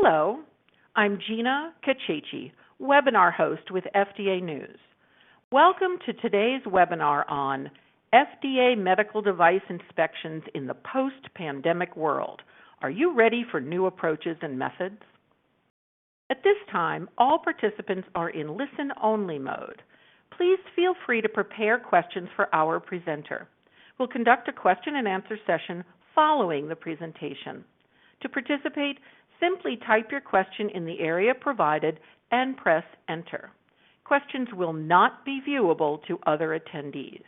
Hello, I'm Gina Cacceci, webinar host with FDA News. Welcome to today's webinar on FDA medical device inspections in the post-pandemic world. Are you ready for new approaches and methods? At this time, all participants are in listen-only mode. Please feel free to prepare questions for our presenter. We'll conduct a question and answer session following the presentation. To participate, simply type your question in the area provided and press enter. Questions will not be viewable to other attendees.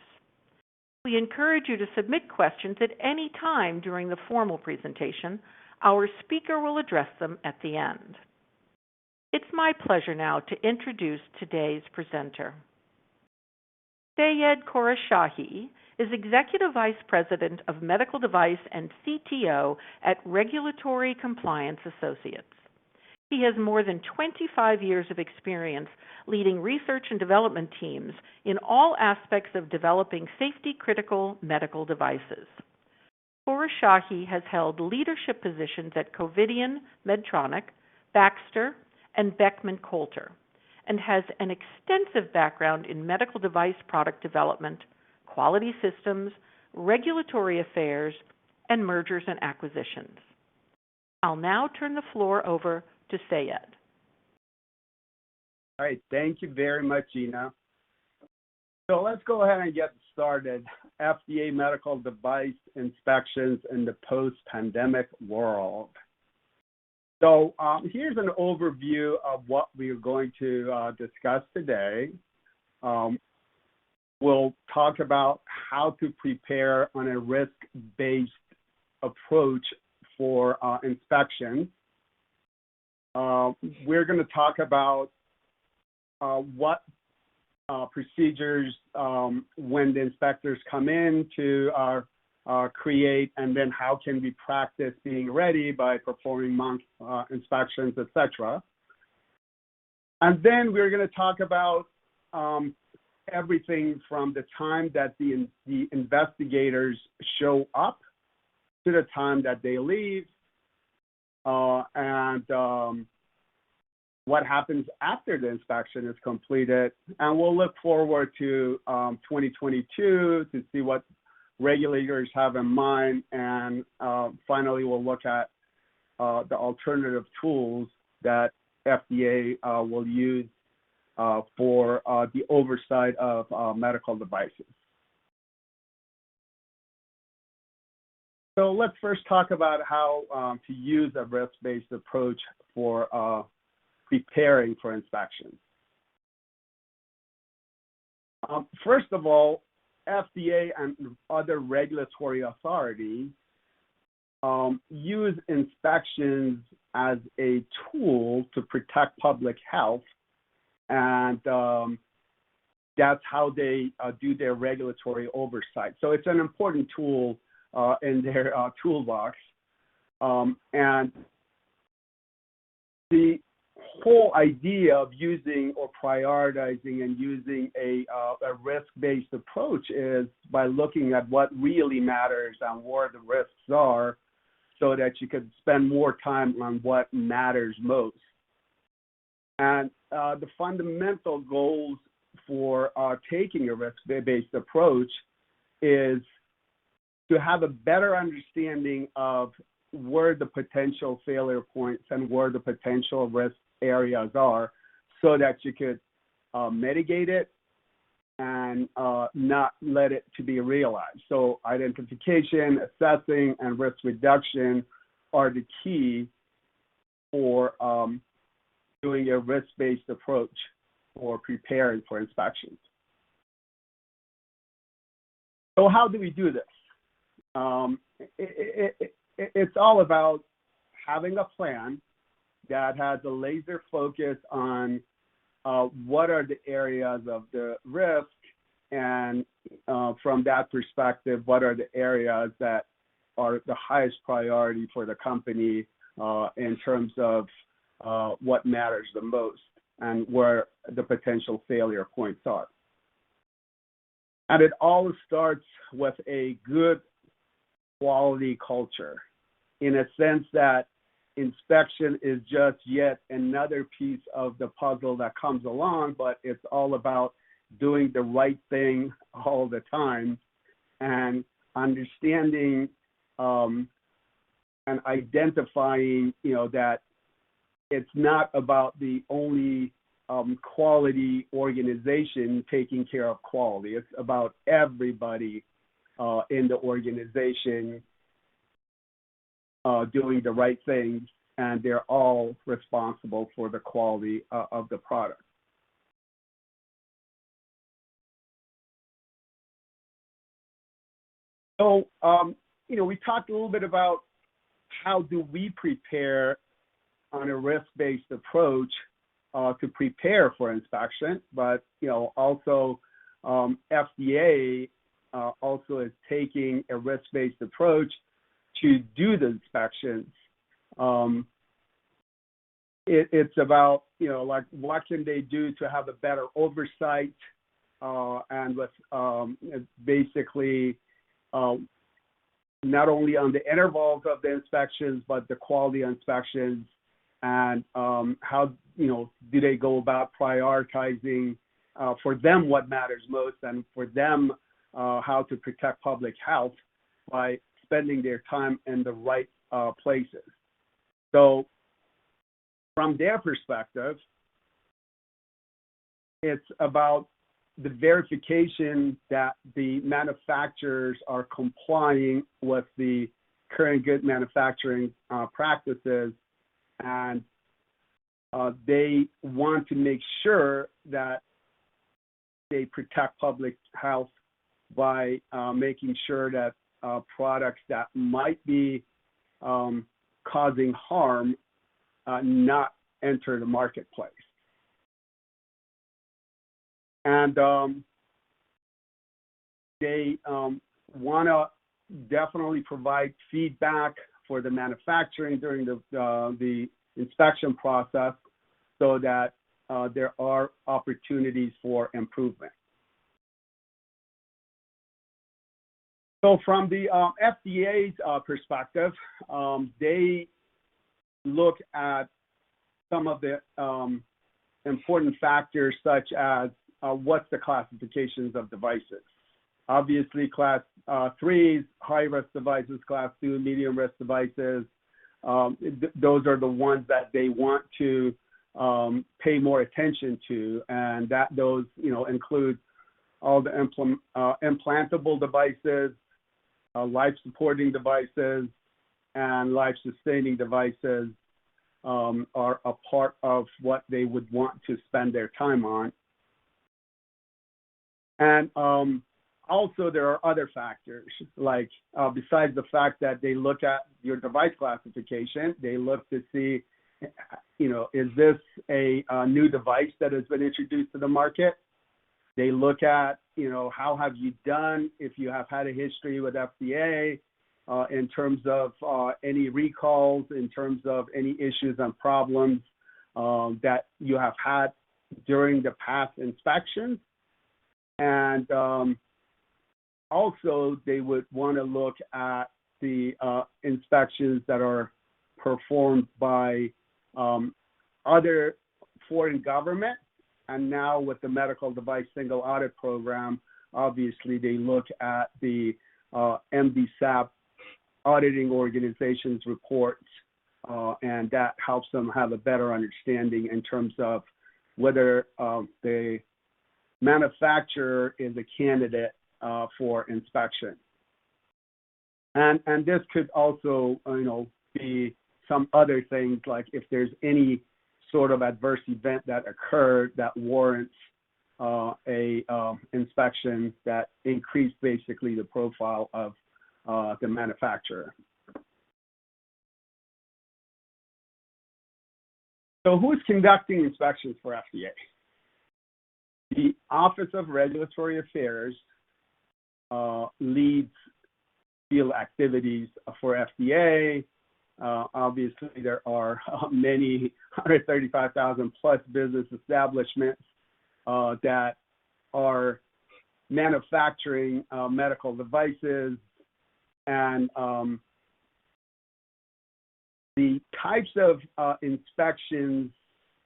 We encourage you to submit questions at any time during the formal presentation. Our speaker will address them at the end. It's my pleasure now to introduce today's presenter. Seyed Khorashahi is Executive Vice President of Medical Device and CTO at Regulatory Compliance Associates. He has more than 25 years of experience leading research and development teams in all aspects of developing safety-critical medical devices. Khorashahi has held leadership positions at Covidien, Medtronic, Baxter, and Beckman Coulter, and has an extensive background in medical device product development, quality systems, regulatory affairs, and mergers and acquisitions. I'll now turn the floor over to Seyed. All right, thank you very much, Gina. So let's go ahead and get started. FDA medical device inspections in the post-pandemic world. So here's an overview of what we're going to discuss today. We'll talk about how to prepare on a risk-based approach for inspections. We're going to talk about what procedures when the inspectors come in to create, and then how can we practice being ready by performing mock inspections, etc. And then we're going to talk about everything from the time that the investigators show up to the time that they leave, and what happens after the inspection is completed. And we'll look forward to 2022 to see what regulators have in mind, and finally we'll look at the alternative tools that FDA will use for the oversight of medical devices. So let's first talk about how to use a risk-based approach for preparing for inspections. First of all, FDA and other regulatory authorities use inspections as a tool to protect public health, and that's how they do their regulatory oversight. So it's an important tool in their toolbox. And the whole idea of using or prioritizing and using a risk-based approach is by looking at what really matters and where the risks are, so that you could spend more time on what matters most. And the fundamental goals for taking a risk-based approach is to have a better understanding of where the potential failure points and where the potential risk areas are, so that you could mitigate it and not let it to be realized. So identification, assessing, and risk reduction are the key for doing a risk-based approach or preparing for inspections. So how do we do this? It's all about having a plan that has a laser focus on what are the areas of the risk, and from that perspective, what are the areas that are the highest priority for the company in terms of what matters the most and where the potential failure points are. And it all starts with a good quality culture, in a sense that inspection is just yet another piece of the puzzle that comes along, but it's all about doing the right thing all the time and understanding and identifying, that it's not about the only quality organization taking care of quality. It's about everybody in the organization doing the right things, and they're all responsible for the quality of the product. So, we talked a little bit about how do we prepare on a risk-based approach to prepare for inspection, but also FDA also is taking a risk-based approach to do the inspections. It's about like what can they do to have a better oversight and with basically not only on the intervals of the inspections but the quality inspections, and how do they go about prioritizing for them what matters most, and for them how to protect public health by spending their time in the right places. So from their perspective, it's about the verification that the manufacturers are complying with the current good manufacturing practices, and they want to make sure that they protect public health by making sure that products that might be causing harm not enter the marketplace. And they want to definitely provide feedback for the manufacturing during the inspection process so that there are opportunities for improvement. So from the FDA's perspective, they look at some of the important factors such as what's the classifications of devices. Obviously, class 3s, high-risk devices, class 2, medium-risk devices, those are the ones that they want to pay more attention to, and that those include all the implantable devices, life-supporting devices, and life-sustaining devices are a part of what they would want to spend their time on. And also, there are other factors, like besides the fact that they look at your device classification, they look to see, is this a new device that has been introduced to the market? They look at, how have you done if you have had a history with FDA in terms of any recalls, in terms of any issues and problems that you have had during the past inspections. And also, they would want to look at the inspections that are performed by other foreign governments. And now with the Medical Device Single Audit Program, obviously they look at the MDSAP auditing organization's reports, and that helps them have a better understanding in terms of whether the manufacturer is a candidate for inspection. And this could also, be some other things, like if there's any sort of adverse event that occurred that warrants a inspection that increased basically the profile of the manufacturer. So who's conducting inspections for FDA? The Office of Regulatory Affairs leads field activities for FDA. Obviously, there are many 135,000 plus business establishments that are manufacturing medical devices, and The types of inspections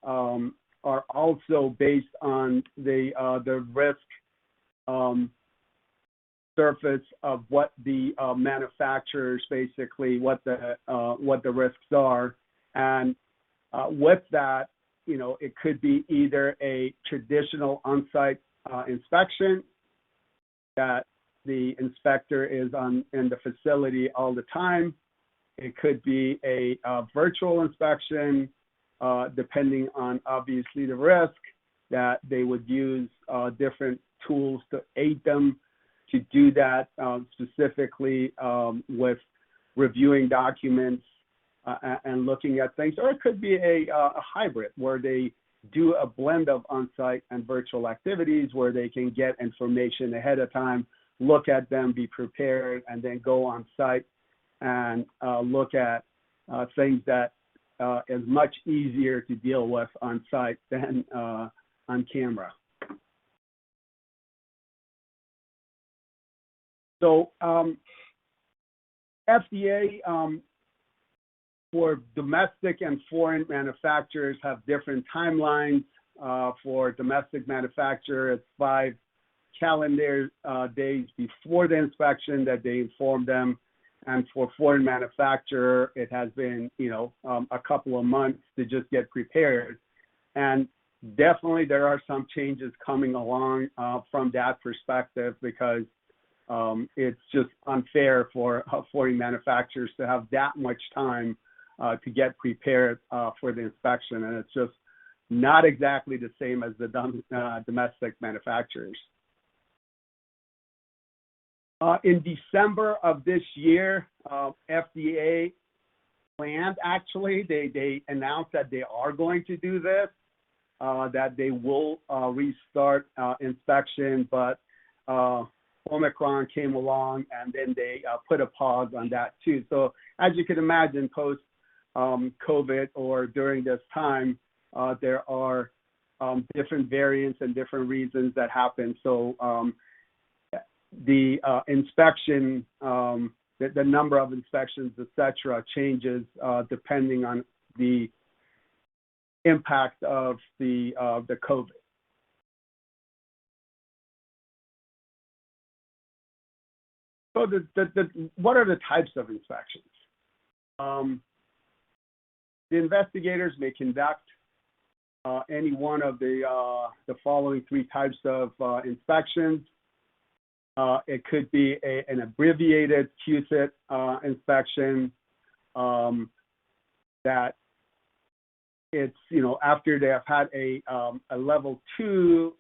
are also based on the risk surface of what the manufacturers, basically what the risks are, and with that, it could be either a traditional on-site inspection that the inspector is in the facility all the time. It could be a virtual inspection, depending on obviously the risk, that they would use different tools to aid them to do that, specifically with reviewing documents and looking at things. Or it could be a hybrid where they do a blend of on-site and virtual activities where they can get information ahead of time, look at them, be prepared, and then go on site and look at things that is much easier to deal with on site than on camera. So FDA for domestic and foreign manufacturers have different timelines. For domestic manufacturer, it's 5 calendar days before the inspection that they inform them. And for foreign manufacturer, it has been, a couple of months to just get prepared. And definitely there are some changes coming along from that perspective, because it's just unfair for foreign manufacturers to have that much time to get prepared for the inspection. And it's just not exactly the same as the domestic manufacturers. In December of this year, FDA planned, actually, they announced that they are going to do this, that they will restart inspection, but Omicron came along and then they put a pause on that too. So as you can imagine, post COVID or during this time, there are different variants and different reasons that happen. So the inspection, the number of inspections, et cetera, changes depending on the impact of the COVID. So what are the types of inspections? The investigators may conduct any one of the following 3 types of inspections. It could be an abbreviated QSIT inspection that it's, after they have had a level 2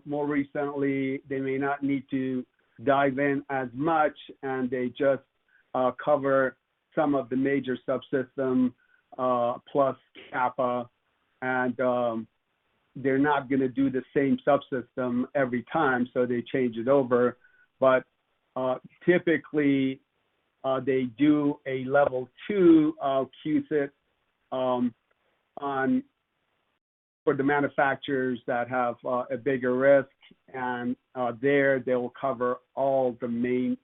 more recently, they may not need to dive in as much, and they just cover some of the major subsystem plus Kappa, and they're not going to do the same subsystem every time, so they change it over. But typically, they do a level 2 QSIT for the manufacturers that have a bigger risk, and there they will cover all the main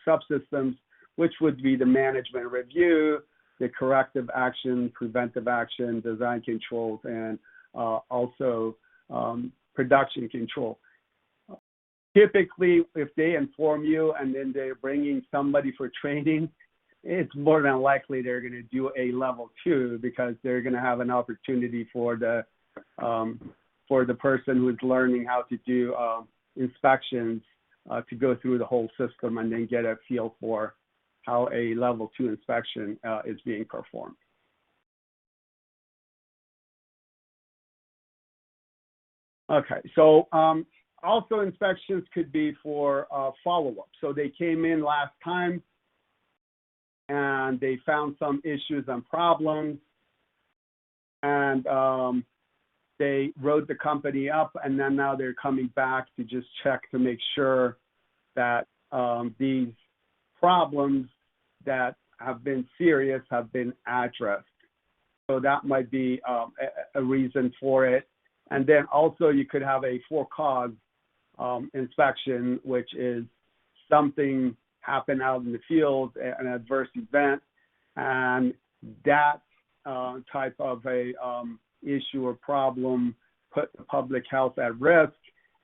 subsystems, which would be the management review, the corrective action, preventive action, design controls, and also production control. Typically, if they inform you and then they're bringing somebody for training, it's more than likely they're going to do a level 2, because they're going to have an opportunity for the person who's learning how to do inspections to go through the whole system and then get a feel for how a level 2 inspection is being performed. Okay, so also inspections could be for follow-up. So they came in last time and they found some issues and problems, and they wrote the company up, and then now they're coming back to just check to make sure that these problems that have been serious have been addressed. So that might be a reason for it. And then also you could have a for-cause inspection, which is something happened out in the field, an adverse event, and that type of a issue or problem put the public health at risk,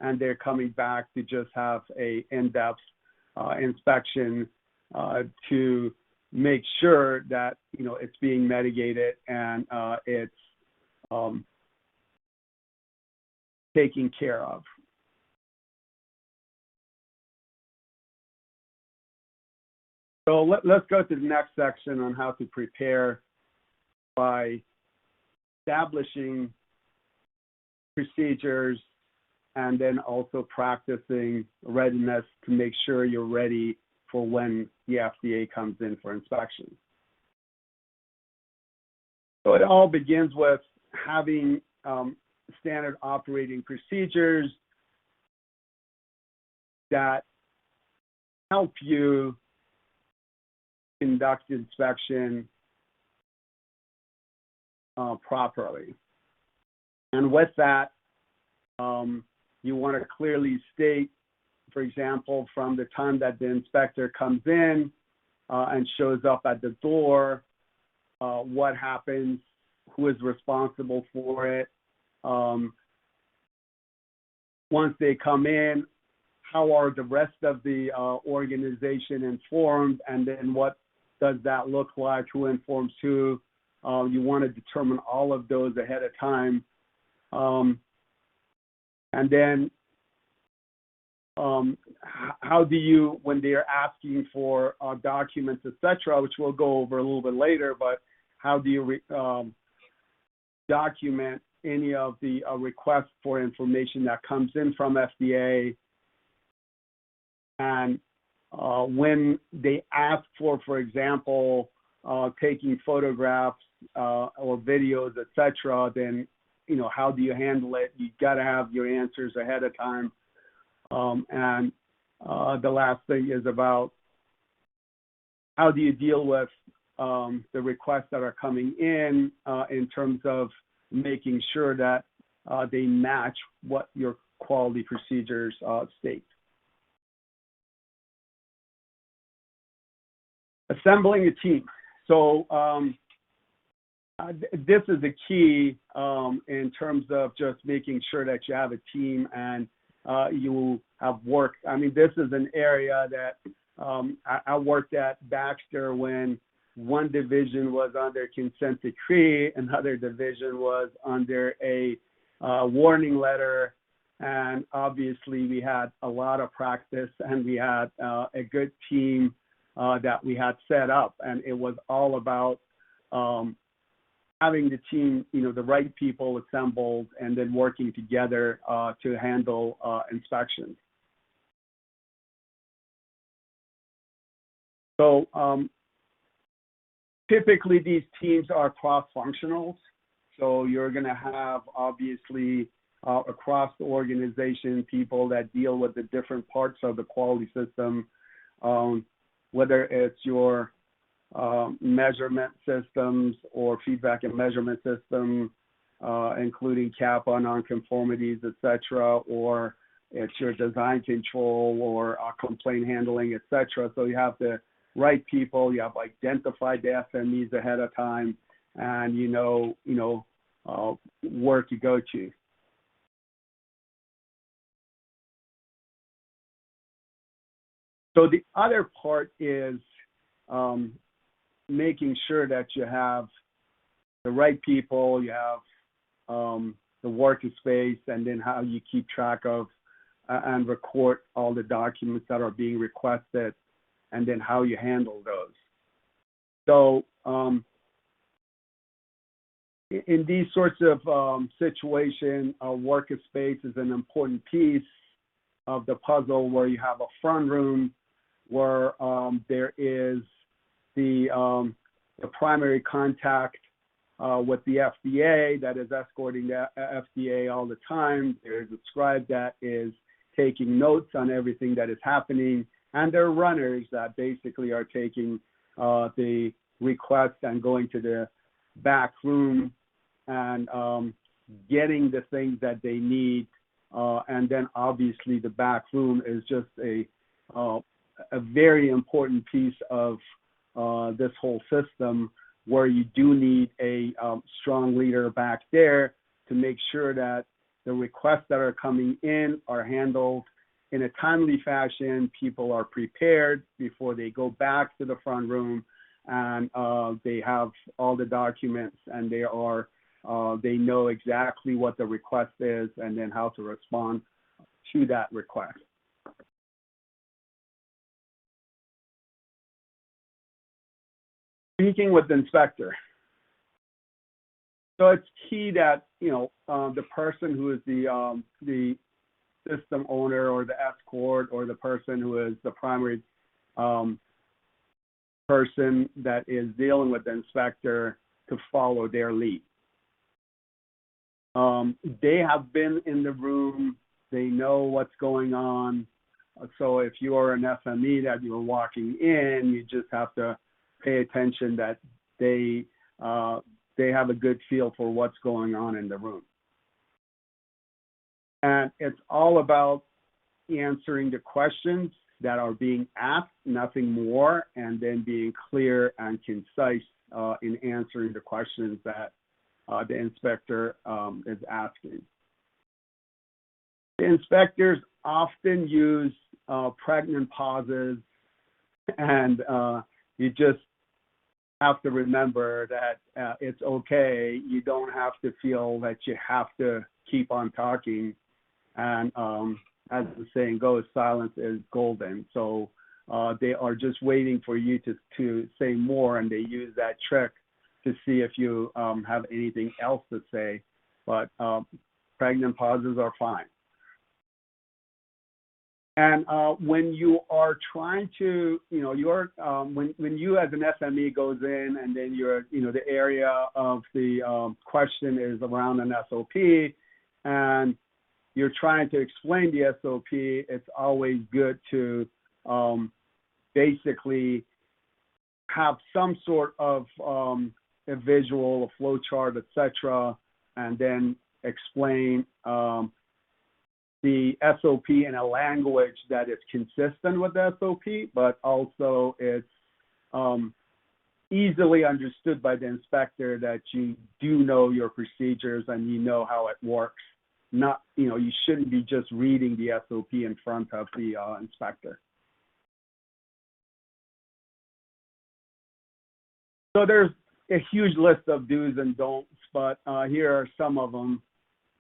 and they're coming back to just have a in-depth inspection to make sure that it's being mitigated and it's taken care of. So let's go to the next section on how to prepare by establishing procedures and then also practicing readiness to make sure you're ready for when the FDA comes in for inspection. So it all begins with having standard operating procedures that help you conduct inspection properly. And with that, you want to clearly state, for example, from the time that the inspector comes in and shows up at the door, what happens, who is responsible for it. Once they come in, how are the rest of the organization informed, and then what does that look like, who informs who. You want to determine all of those ahead of time. And then how do you, when they're asking for documents, etc., which we'll go over a little bit later, but how do you document any of the requests for information that comes in from FDA? And when they ask for example, taking photographs or videos, etc., then how do you handle it? You got to have your answers ahead of time. And the last thing is about how do you deal with the requests that are coming in terms of making sure that they match what your quality procedures state. Assembling a team. So this is the key in terms of just making sure that you have a team and you have work. I mean, this is an area that I worked at Baxter when one division was under consent decree, another division was under a warning letter, and obviously we had a lot of practice and we had a good team that we had set up, and it was all about having the team, the right people assembled and then working together to handle inspections. So typically these teams are cross-functional. So you're going to have obviously across the organization people that deal with the different parts of the quality system, whether it's your measurement systems or feedback and measurement system, including CAPA, nonconformities, etc., or it's your design control or complaint handling, etc. So you have the right people, you have identified the SMEs ahead of time, and where to go to. So the other part is making sure that you have the right people, you have the workspace, and then how you keep track of and record all the documents that are being requested, and then how you handle those. So in these sorts of situations, a workspace is an important piece of the puzzle, where you have a front room where there is the primary contact with the FDA that is escorting the FDA all the time. There's a scribe that is taking notes on everything that is happening, and there are runners that basically are taking the request and going to the back room and getting the things that they need. And then obviously the back room is just a very important piece of this whole system, where you do need a strong leader back there to make sure that the requests that are coming in are handled in a timely fashion. People are prepared before they go back to the front room, and they have all the documents, and they know exactly what the request is and then how to respond to that request. Speaking with the inspector. So it's key that, the person who is the system owner or the escort or the person who is the primary person that is dealing with the inspector to follow their lead. They have been in the room. They know what's going on. So if you are an SME that you're walking in, you just have to pay attention that they have a good feel for what's going on in the room. And it's all about answering the questions that are being asked, nothing more, and then being clear and concise in answering the questions that the inspector is asking. The inspectors often use pregnant pauses, and you just have to remember that it's okay. You don't have to feel that you have to keep on talking. And as the saying goes, silence is golden. So they are just waiting for you to say more, and they use that trick to see if you have anything else to say. But pregnant pauses are fine. And when you are trying to, when you as an SME goes in and then the area of the question is around an SOP, and you're trying to explain the SOP, it's always good to basically have some sort of a visual, a flow chart, etc., and then explain the SOP in a language that is consistent with the SOP, but also it's easily understood by the inspector that you do know your procedures and you know how it works. Not, you shouldn't be just reading the SOP in front of the inspector. So there's a huge list of do's and don'ts, but here are some of them.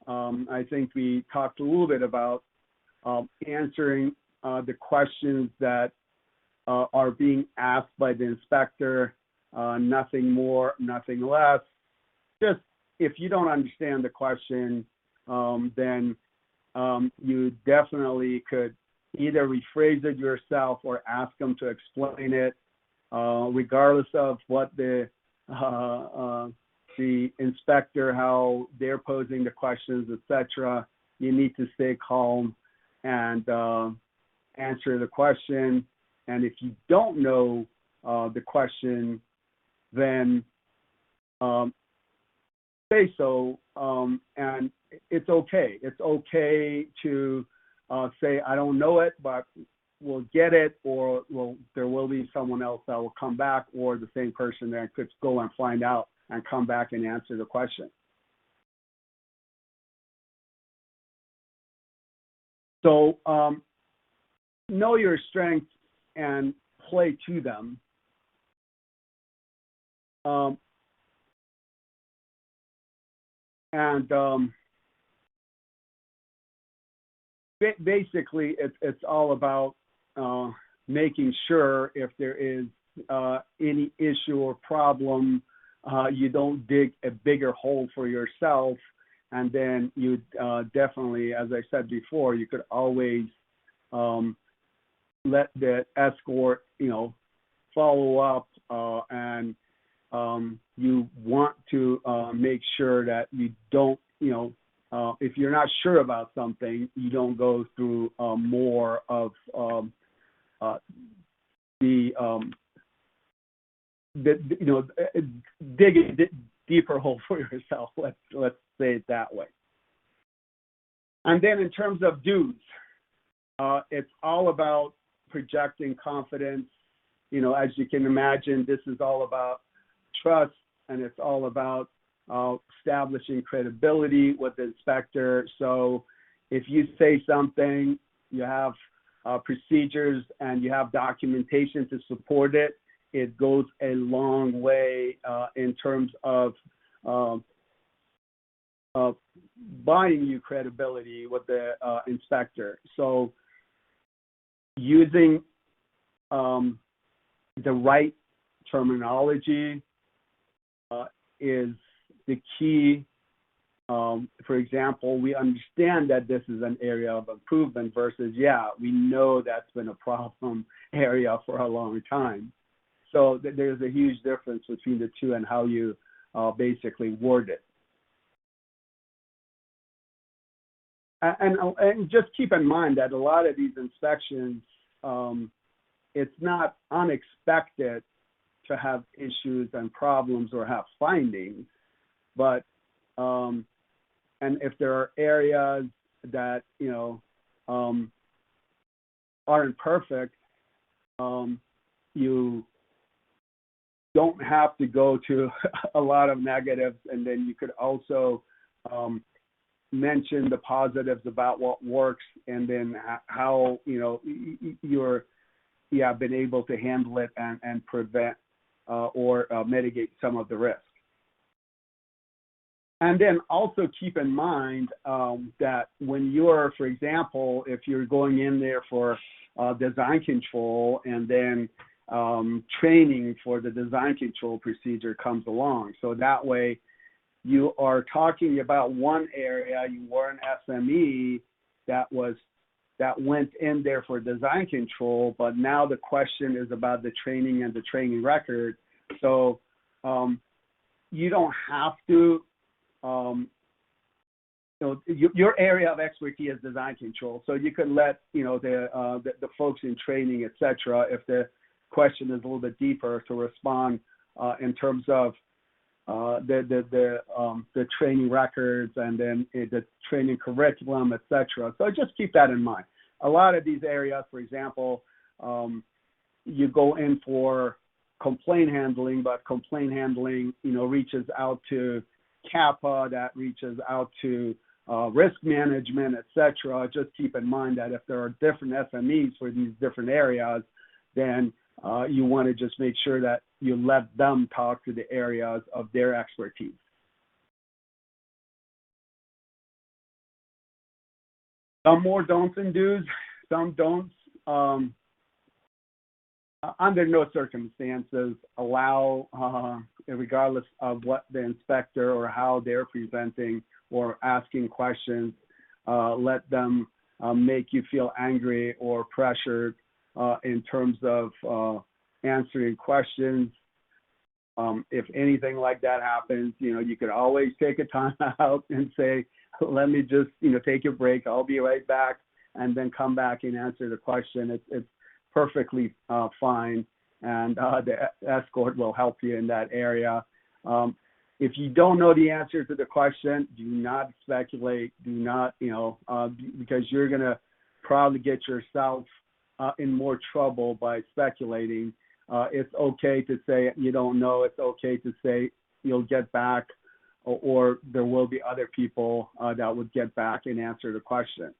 I think we talked a little bit about answering the questions that are being asked by the inspector, nothing more, nothing less. Just if you don't understand the question, then you definitely could either rephrase it yourself or ask them to explain it, regardless of what the inspector, how they're posing the questions, etc. You need to stay calm and answer the question. And if you don't know the question, then say so. And it's okay. It's okay to say, I don't know it, but we'll get it, or there will be someone else that will come back, or the same person that could go and find out and come back and answer the question. So know your strengths and play to them. Basically, it's all about making sure if there is any issue or problem, you don't dig a bigger hole for yourself. And then you definitely, as I said before, you could always let the escort, follow up, and you want to make sure that you don't, if you're not sure about something, you don't go through more of dig a deeper hole for yourself. Let's say it that way. And then in terms of do's, it's all about projecting confidence. As you can imagine, this is all about trust, and it's all about establishing credibility with the inspector. So if you say something, you have procedures and you have documentation to support it, it goes a long way in terms of buying you credibility with the inspector. So using the right terminology is the key. For example, we understand that this is an area of improvement versus, we know that's been a problem area for a long time. So there's a huge difference between the two and how you basically word it. And just keep in mind that a lot of these inspections, it's not unexpected to have issues and problems or have findings, but and if there are areas that aren't perfect, you don't have to go to a lot of negatives, and then you could also mention the positives about what works, and then how you're been able to handle it and prevent or mitigate some of the risk. And then also keep in mind that when you're, for example, if you're going in there for design control, and then training for the design control procedure comes along. So that way you are talking about one area, you were an SME that went in there for design control, but now the question is about the training and the training record. So you don't have to, your area of expertise is design control. So you can let the folks in training, et cetera, if the question is a little bit deeper, to respond in terms of the training records and then the training curriculum, et cetera. So just keep that in mind. A lot of these areas, for example, you go in for complaint handling, but complaint handling, reaches out to CAPA, that reaches out to risk management, et cetera. Just keep in mind that if there are different SMEs for these different areas, then you want to just make sure that you let them talk to the areas of their expertise. Some more don'ts and do's, some don'ts. Under no circumstances allow, regardless of what the inspector or how they're presenting or asking questions, let them make you feel angry or pressured in terms of answering questions. If anything like that happens, you could always take a time out and say, let me just, take a break. I'll be right back, and then come back and answer the question. It's perfectly fine, and the escort will help you in that area. If you don't know the answer to the question, do not speculate. Do not, because you're going to probably get yourself in more trouble by speculating. It's okay to say you don't know. It's okay to say you'll get back, or there will be other people that would get back and answer the question.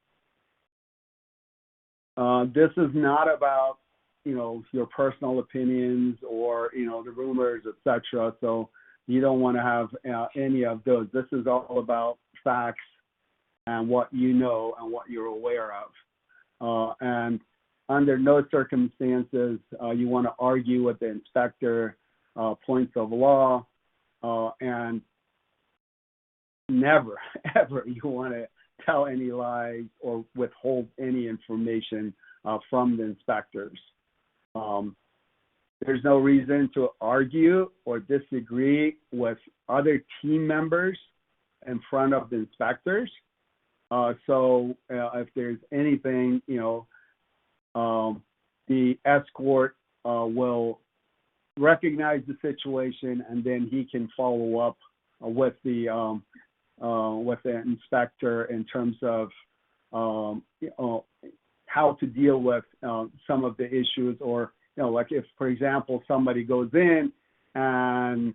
This is not about, your personal opinions or, the rumors, et cetera. So you don't want to have any of those. This is all about facts and what you know and what you're aware of. And under no circumstances you want to argue with the inspector points of law, and never, ever you want to tell any lies or withhold any information from the inspectors. There's no reason to argue or disagree with other team members in front of the inspectors. So if there's anything, the escort will recognize the situation, and then he can follow up with the inspector in terms of how to deal with some of the issues, or like if, for example, somebody goes in and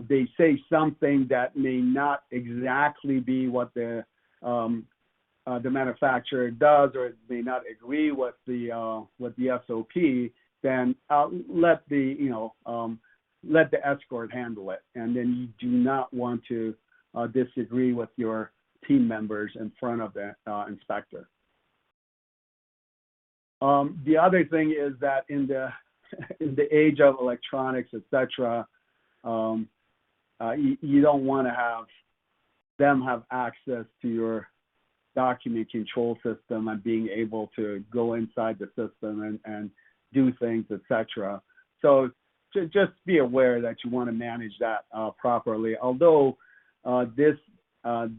they say something that may not exactly be what the manufacturer does, or it may not agree with the SOP, then let the escort handle it, and then you do not want to disagree with your team members in front of the inspector. The other thing is that in the age of electronics, etc., you don't want to have them have access to your document control system and being able to go inside the system and do things, etc. So just be aware that you want to manage that properly. Although this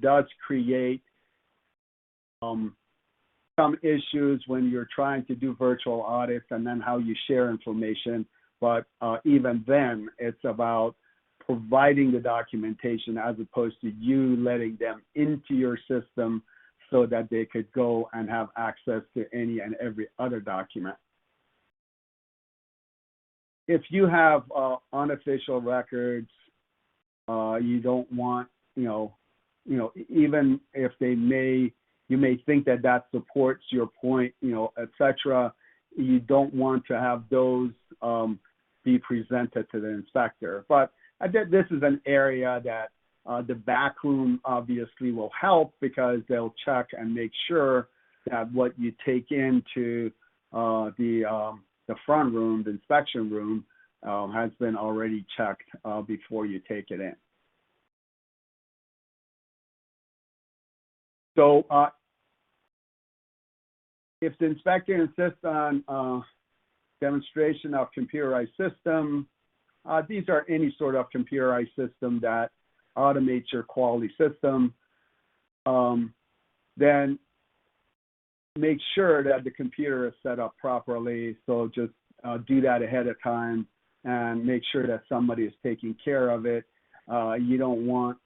does create some issues when you're trying to do virtual audits and then how you share information. But even then, it's about providing the documentation as opposed to you letting them into your system so that they could go and have access to any and every other document. If you have unofficial records, you don't want, even if you may think that supports your point, etc. You don't want to have those be presented to the inspector. But I think this is an area that the back room obviously will help, because they'll check and make sure that what you take into the front room, the inspection room, has been already checked before you take it in. So if the inspector insists on demonstration of computerized system, these are any sort of computerized system that automates your quality system, then make sure that the computer is set up properly. So just do that ahead of time and make sure that somebody is taking care of it. You don't want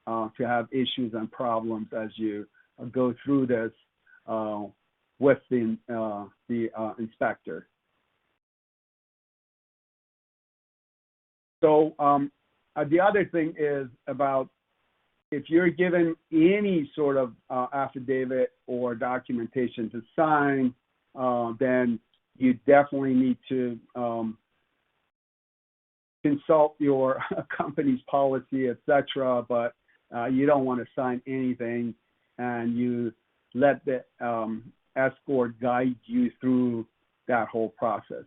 to have issues and problems as you go through this with the inspector. So the other thing is about if you're given any sort of affidavit or documentation to sign, then you definitely need to consult your company's policy, etc. But you don't want to sign anything, and you let the escort guide you through that whole process.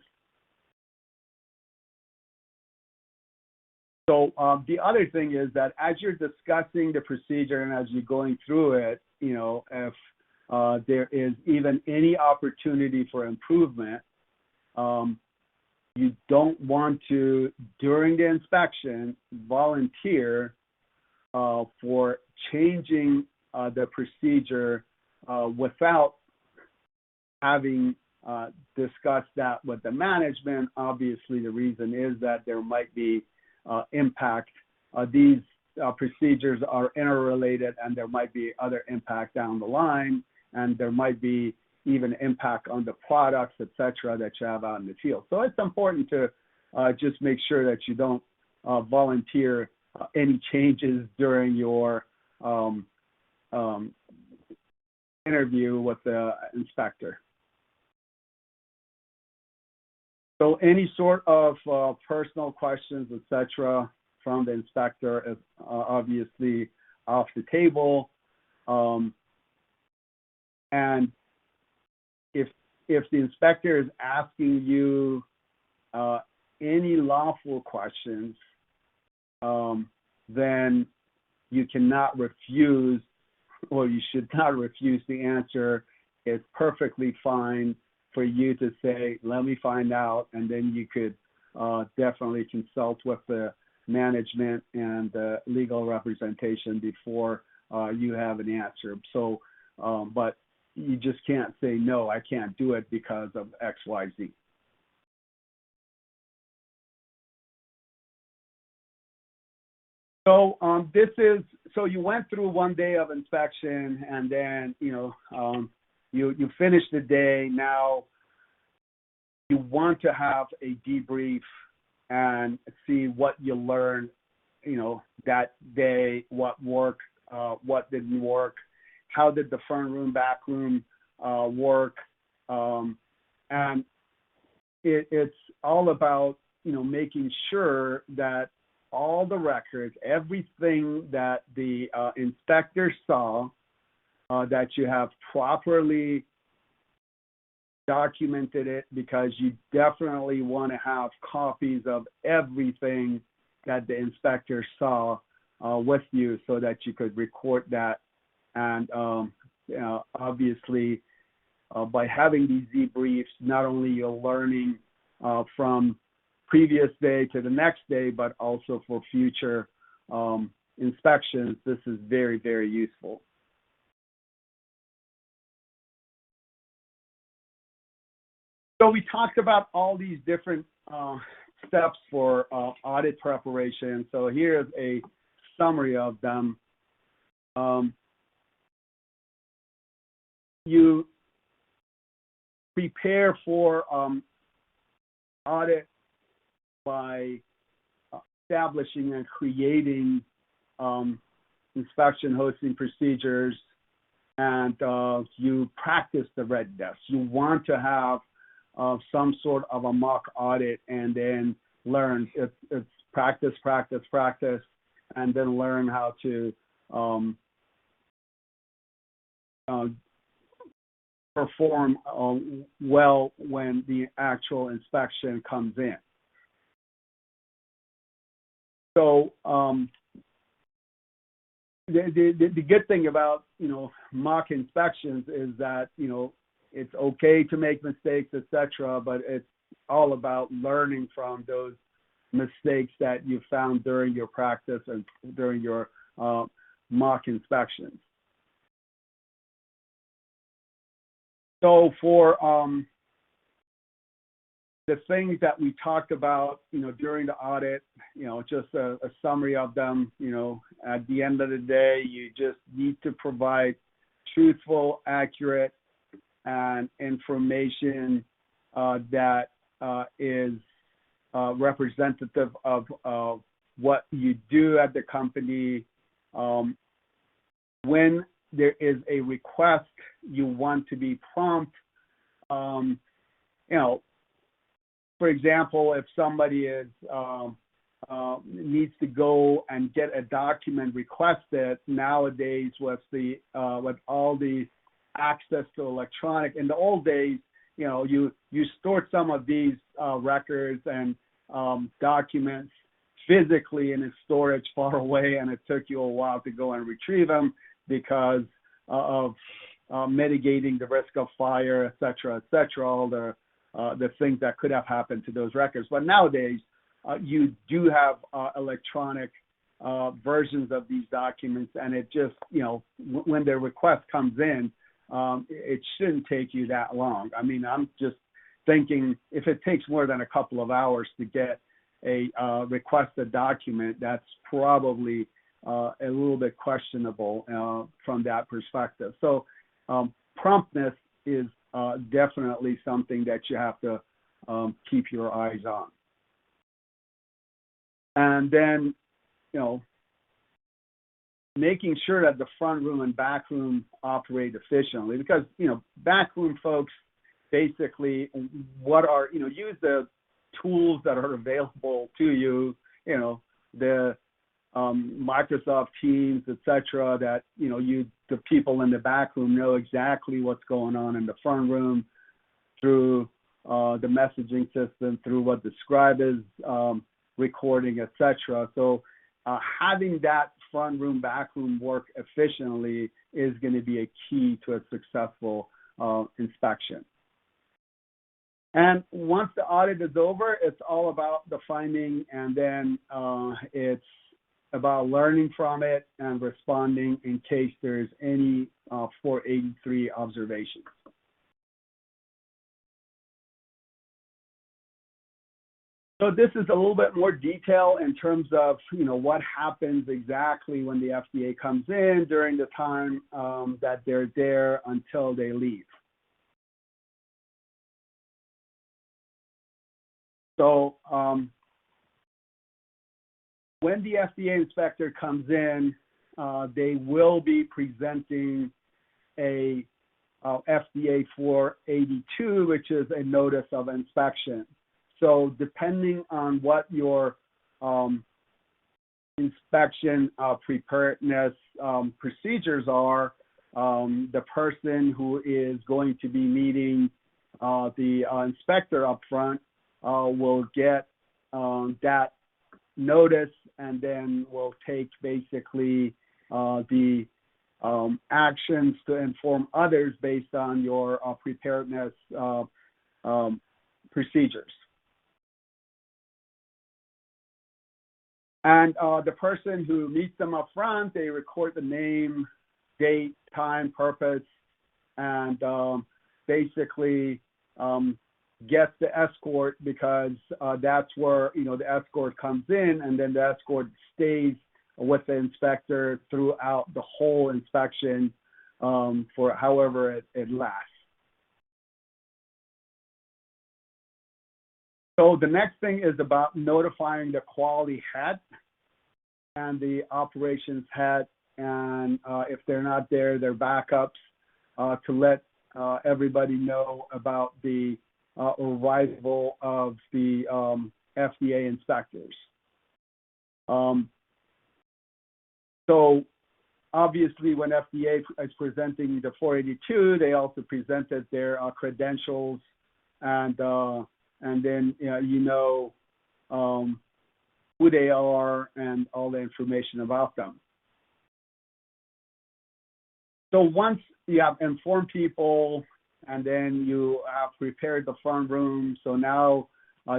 So the other thing is that as you're discussing the procedure and as you're going through it, if there is even any opportunity for improvement, you don't want to, during the inspection, volunteer for changing the procedure without having discussed that with the management. Obviously, the reason is that there might be impact. These procedures are interrelated, and there might be other impact down the line, and there might be even impact on the products, etc., that you have out in the field. So it's important to just make sure that you don't volunteer any changes during your interview with the inspector. So any sort of personal questions, etc., from the inspector is obviously off the table. And if the inspector is asking you any lawful questions, then you cannot refuse, or you should not refuse the answer. It's perfectly fine for you to say, let me find out, and then you could definitely consult with the management and the legal representation before you have an answer. So, but you just can't say, no, I can't do it because of X, Y, Z. So so you went through one day of inspection, and then, you finished the day. Now you want to have a debrief and see what you learned that day, what worked, what didn't work, how did the front room, back room work, and it's all about making sure that all the records, everything that the inspector saw, that you have properly documented it, because you definitely want to have copies of everything that the inspector saw with you, so that you could record that. And obviously, by having these debriefs, not only you're learning from previous day to the next day, but also for future inspections, this is very, very useful. So we talked about all these different steps for audit preparation. So here's a summary of them. You prepare for audit by establishing and creating inspection hosting procedures, and you practice the readiness. You want to have some sort of a mock audit, and then learn. It's practice, practice, practice, and then learn how to perform well when the actual inspection comes in. So the good thing about mock inspections is that it's okay to make mistakes, etc., but it's all about learning from those mistakes that you found during your practice and during your mock inspections. So for the things that we talked about, during the audit, just a summary of them. At the end of the day, you just need to provide truthful, accurate, and information that is representative of what you do at the company. When there is a request, you want to be prompt. For example, if somebody is needs to go and get a document requested nowadays with all the access to electronic. In the old days, you stored some of these records and documents physically in a storage far away, and it took you a while to go and retrieve them because of mitigating the risk of fire, et cetera, all the things that could have happened to those records. But nowadays, you do have electronic versions of these documents, and it just, when the request comes in, it shouldn't take you that long. I mean, I'm just thinking if it takes more than a couple of hours to get a requested document, that's probably a little bit questionable from that perspective. So promptness is definitely something that you have to keep your eyes on. And then, making sure that the front room and back room operate efficiently, because, back room folks basically use the tools that are available to you, the Microsoft Teams, et cetera, that, the people in the back room know exactly what's going on in the front room through the messaging system, through what the scribe is recording, et cetera. So having that front room, back room work efficiently is going to be a key to a successful inspection. And once the audit is over, it's all about the finding, and then it's about learning from it and responding in case there's any 483 observations. So this is a little bit more detail in terms of, what happens exactly when the FDA comes in during the time that they're there until they leave. So when the FDA inspector comes in, they will be presenting a FDA 482, which is a notice of inspection. So depending on what your inspection preparedness procedures are, the person who is going to be meeting the inspector up front will get that notice, and then will take basically the actions to inform others based on your preparedness procedures. And the person who meets them up front, they record the name, date, time, purpose, and basically gets the escort, because that's where, the escort comes in, and then the escort stays with the inspector throughout the whole inspection for however it lasts. So the next thing is about notifying the quality head and the operations head, and if they're not there, their backups, to let everybody know about the arrival of the FDA inspectors. So obviously, when FDA is presenting the 482, they also presented their credentials, and then who they are and all the information about them. So once you have informed people, and then you have prepared the front room, so now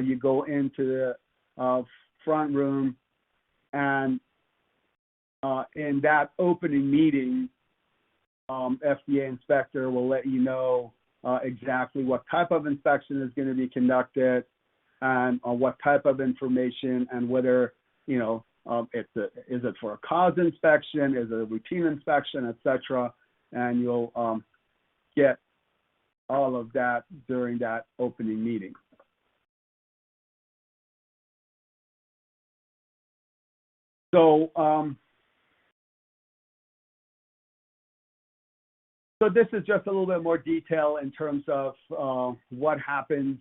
you go into the front room, and in that opening meeting, FDA inspector will let you know exactly what type of inspection is going to be conducted, and what type of information, and whether is it for a cause inspection, is it a routine inspection, etc. And you'll get all of that during that opening meeting. So, so this is just a little bit more detail in terms of what happens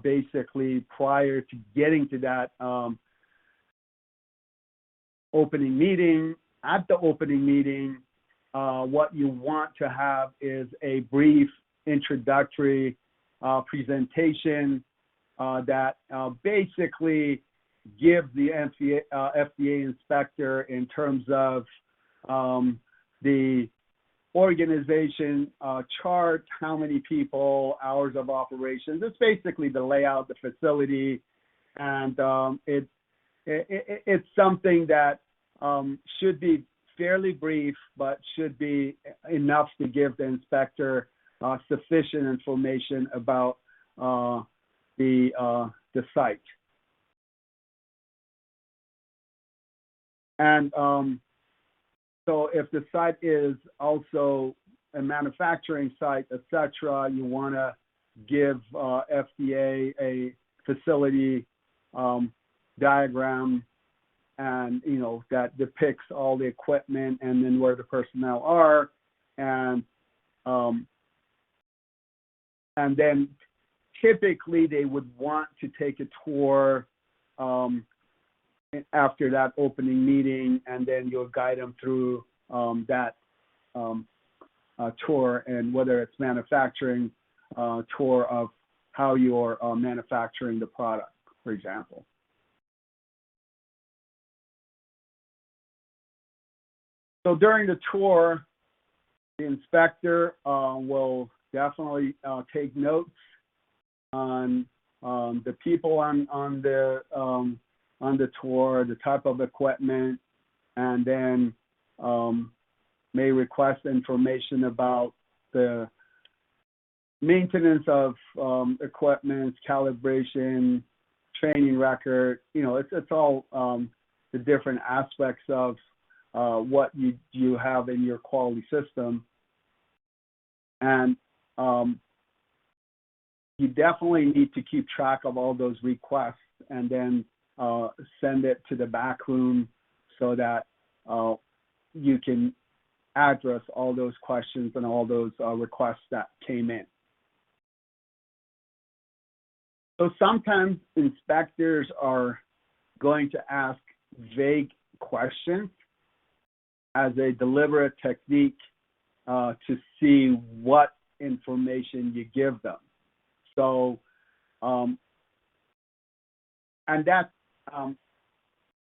basically prior to getting to that opening meeting. At the opening meeting, what you want to have is a brief introductory presentation that basically gives the FDA inspector, in terms of the organization chart, how many people, hours of operations. It's basically the layout, the facility, and it's something that should be fairly brief, but should be enough to give the inspector sufficient information about the site. And so if the site is also a manufacturing site, etc., you want to give FDA a facility diagram, and that depicts all the equipment and then where the personnel are, and then typically they would want to take a tour after that opening meeting, and then you'll guide them through that tour, and whether it's manufacturing tour of how you're manufacturing the product, for example. So during the tour, the inspector will definitely take notes on the people on the tour, the type of equipment, and then may request information about the maintenance of equipment, calibration, training record. It's all the different aspects of what you have in your quality system. And you definitely need to keep track of all those requests, and then send it to the back room so that you can address all those questions and all those requests that came in. So sometimes inspectors are going to ask vague questions as a deliberate technique to see what information you give them. So, and that's,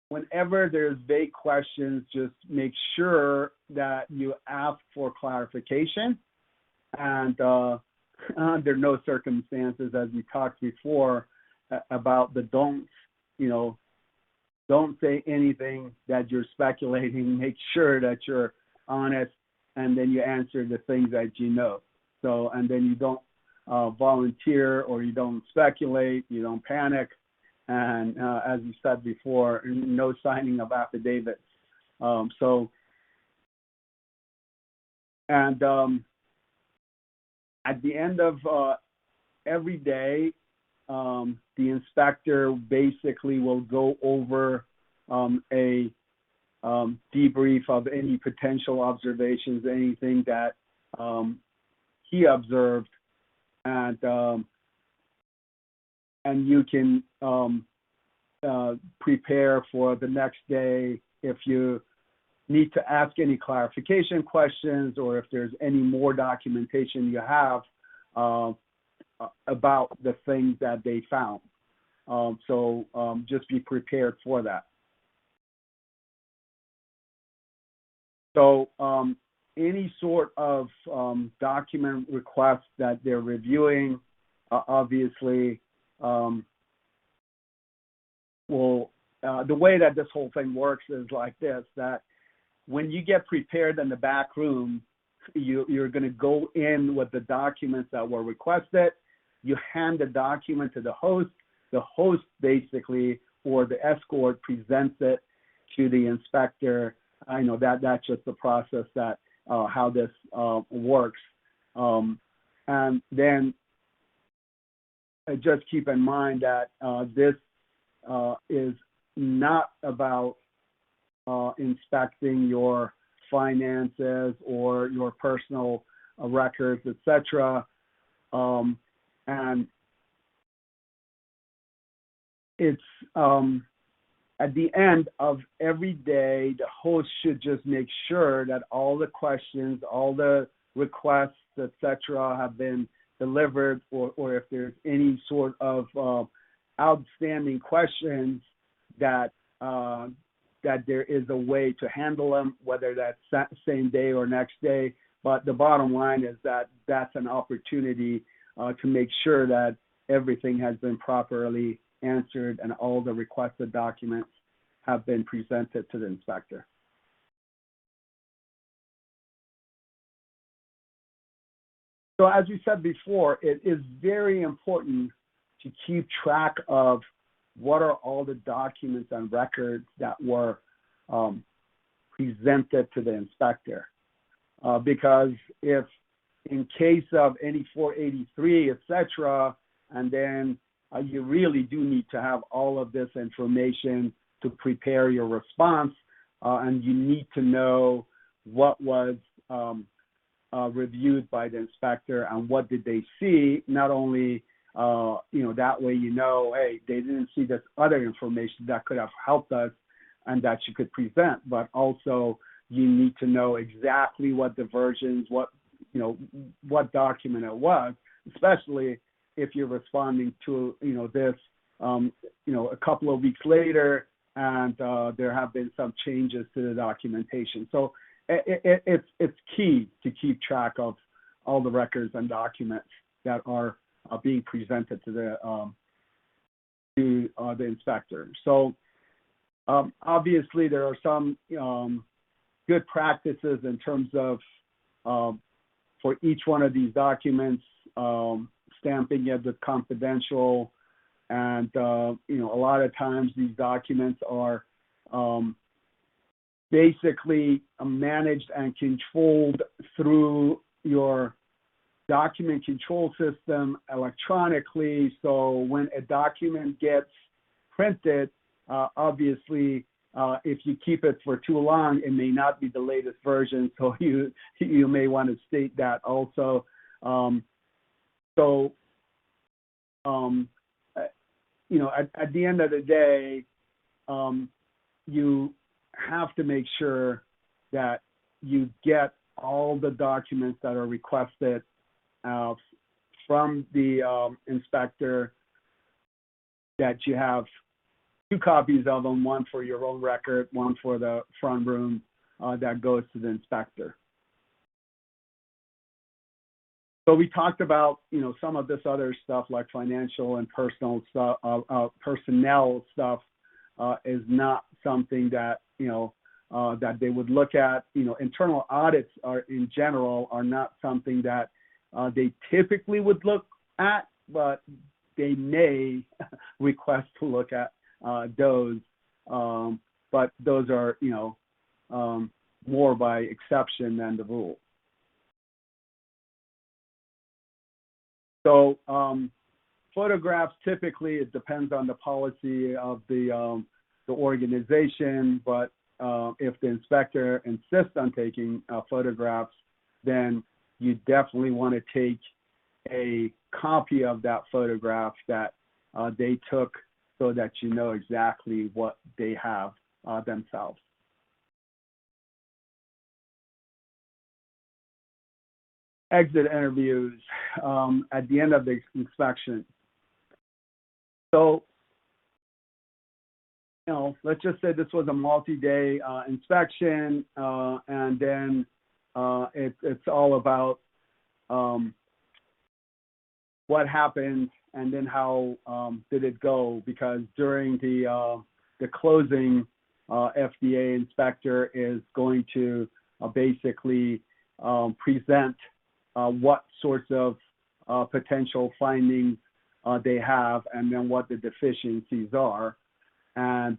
whenever there's vague questions, just make sure that you ask for clarification. And under no circumstances, as we talked before about the don'ts, don't say anything that you're speculating. Make sure that you're honest, and then you answer the things that you know. So, and then you don't volunteer, or you don't speculate, you don't panic. And as you said before, no signing of affidavits. At the end of every day, the inspector basically will go over a debrief of any potential observations, anything that he observed, and you can prepare for the next day if you need to ask any clarification questions, or if there's any more documentation you have about the things that they found. So just be prepared for that. So any sort of document request that they're reviewing, obviously, the way that this whole thing works is like this, that when you get prepared in the back room, you're going to go in with the documents that were requested. You hand the document to the host. The host basically, or the escort, presents it to the inspector. I know that's just the process that how this works. And then just keep in mind that this is not about inspecting your finances or your personal records, etc. And it's at the end of every day, the host should just make sure that all the questions, all the requests, etc., have been delivered, or if there's any sort of outstanding questions, that there is a way to handle them, whether that's same day or next day. But the bottom line is that that's an opportunity to make sure that everything has been properly answered and all the requested documents have been presented to the inspector. So as we said before, it is very important to keep track of what are all the documents and records that were presented to the inspector. Because if in case of any 483, etc., and then you really do need to have all of this information to prepare your response, and you need to know what was reviewed by the inspector and what did they see. Not only that way hey, they didn't see this other information that could have helped us and that you could present, but also you need to know exactly what the versions, what document it was, especially if you're responding to this a couple of weeks later and there have been some changes to the documentation. So it's key to keep track of all the records and documents that are being presented to the inspector. So obviously there are some good practices in terms of for each one of these documents, stamping it with confidential, and a lot of times these documents are basically managed and controlled through your document control system electronically. So when a document gets printed, Obviously, if you keep it for too long, it may not be the latest version, so you may want to state that also. At the end of the day, you have to make sure that you get all the documents that are requested from the inspector, that you have 2 copies of them, one for your own record, one for the front room that goes to the inspector. So we talked about, some of this other stuff like financial and personal stuff, personnel stuff is not something that, that they would look at. Internal audits in general are not something that they typically would look at, but they may request to look at those. But those are, more by exception than the rule. So photographs, typically, it depends on the policy of the organization, but if the inspector insists on taking photographs, then you definitely want to take a copy of that photograph that they took, so that you know exactly what they have themselves. Exit interviews at the end of the inspection. So, let's just say this was a multi-day inspection, and then it's all about what happened and then how did it go, because during the closing, FDA inspector is going to basically present what sorts of potential findings they have, and then what the deficiencies are. And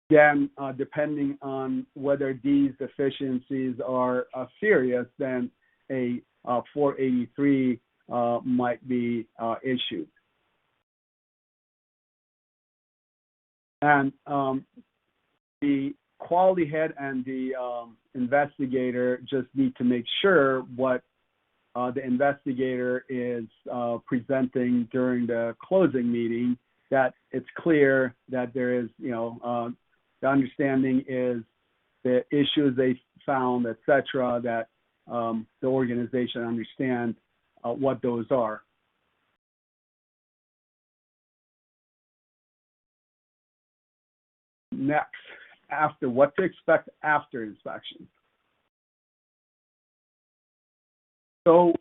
then depending on whether these deficiencies are serious, then a 483 might be issued. And the quality head and the investigator just need to make sure what the investigator is presenting during the closing meeting, that it's clear that there is, the understanding is the issues they found, et cetera, that the organization understands what those are. Next, after, what to expect after inspection. So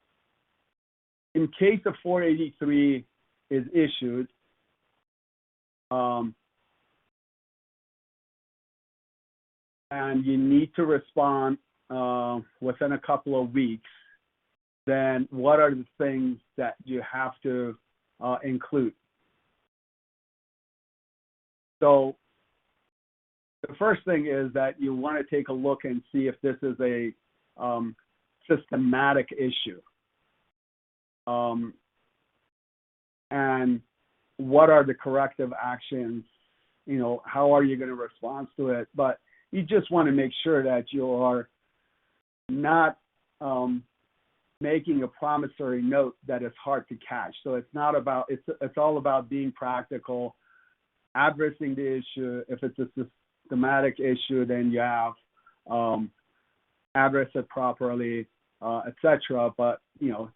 in case a 483 is issued, and you need to respond within a couple of weeks, then what are the things that you have to include? So the first thing is that you want to take a look and see if this is a systematic issue. And what are the corrective actions? How are you going to respond to it? But you just want to make sure that you are not making a promissory note that is hard to catch. So it's not about, it's all about being practical, addressing the issue. If it's a systematic issue, then you have address it properly, etc. But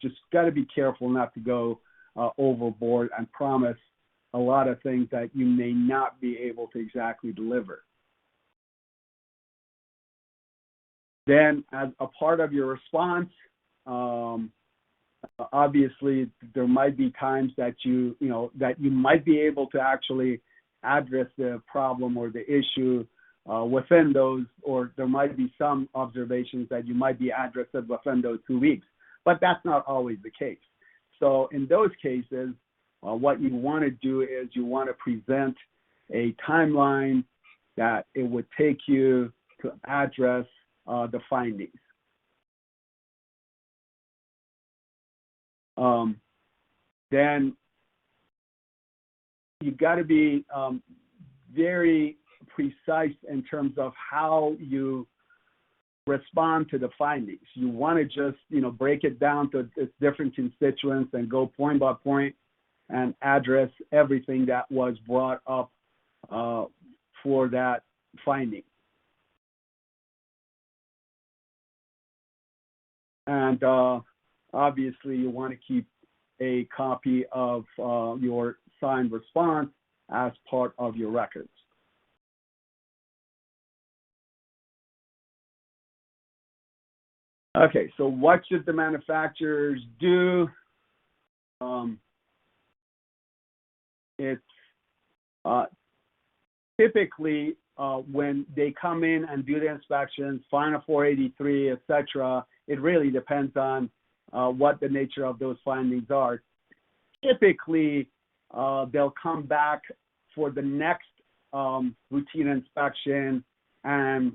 just got to be careful not to go overboard and promise a lot of things that you may not be able to exactly deliver. Then, as a part of your response, obviously there might be times that you might be able to actually address the problem or the issue within those, or there might be some observations that you might be addressed within those 2 weeks, but that's not always the case. So in those cases, what you want to do is you want to present a timeline that it would take you to address the findings. Then you got to be very precise in terms of how you respond to the findings. You want to just, break it down to its different constituents and go point by point and address everything that was brought up for that finding. And obviously, you want to keep a copy of your signed response as part of your records. Okay, so what should the manufacturers do? It's typically when they come in and do the inspections, find a 483, et cetera, it really depends on what the nature of those findings are. Typically, they'll come back for the next routine inspection and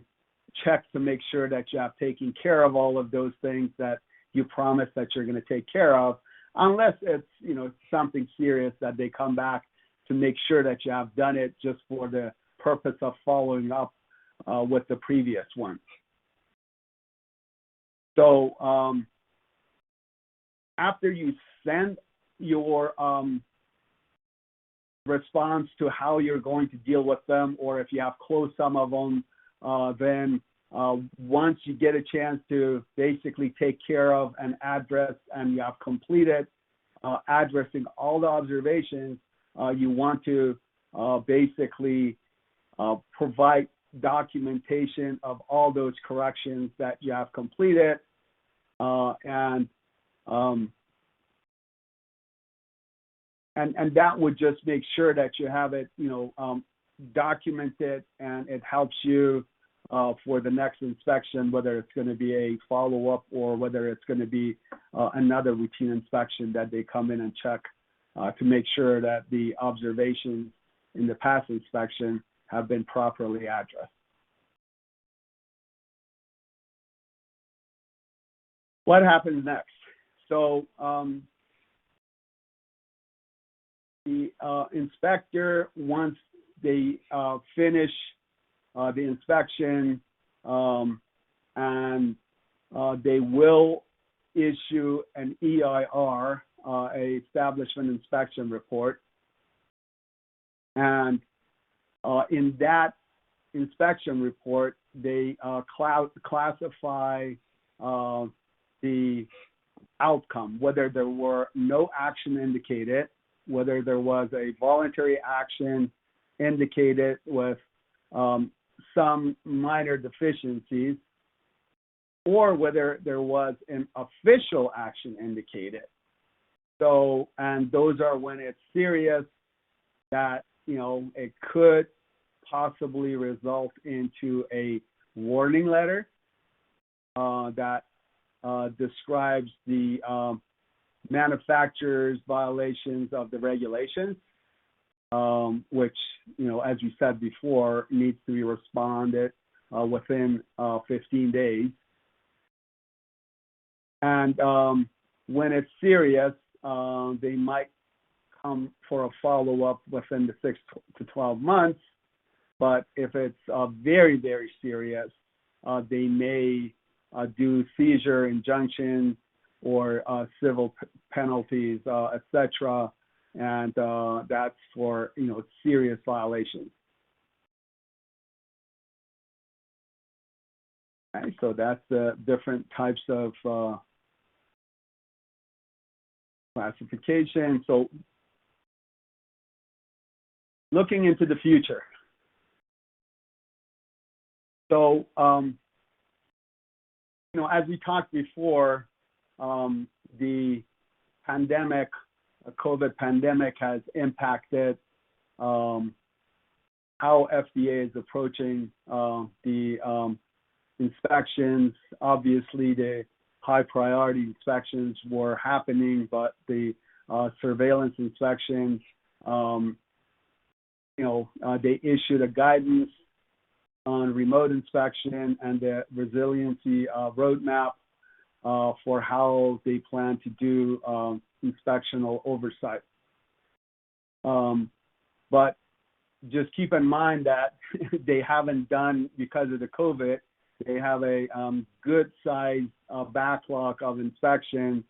check to make sure that you have taken care of all of those things that you promised that you're going to take care of, unless it's something serious that they come back to make sure that you have done it just for the purpose of following up with the previous one. So after you send your response to how you're going to deal with them, or if you have closed some of them, then once you get a chance to basically take care of and address, and you have completed addressing all the observations, you want to basically provide documentation of all those corrections that you have completed, and that would just make sure that you have it, documented, and it helps you for the next inspection, whether it's going to be a follow-up or whether it's going to be another routine inspection that they come in and check to make sure that the observations in the past inspection have been properly addressed. What happens next? So the inspector, once they finish the inspection, and they will issue an EIR, a Establishment Inspection Report, and in that inspection report, they classify the outcome, whether there were no action indicated, whether there was a voluntary action indicated with some minor deficiencies, or whether there was an official action indicated. So, and those are when it's serious, that it could possibly result into a warning letter that describes the manufacturer's violations of the regulations, which, as we said before, needs to be responded within 15 days. And when it's serious, they might come for a follow-up within the 6 to 12 months. But if it's very, very serious, they may do seizure, injunction, or civil penalties, etc. And that's for serious violations. Okay, so that's the different types of classification. So looking into the future. So as we talked before, the pandemic, COVID pandemic, has impacted how FDA is approaching the inspections. Obviously, the high priority inspections were happening, but the surveillance inspections, they issued a guidance on remote inspection and the resiliency roadmap for how they plan to do inspectional oversight. But just keep in mind that they haven't done, because of the COVID, they have a good size backlog of inspections.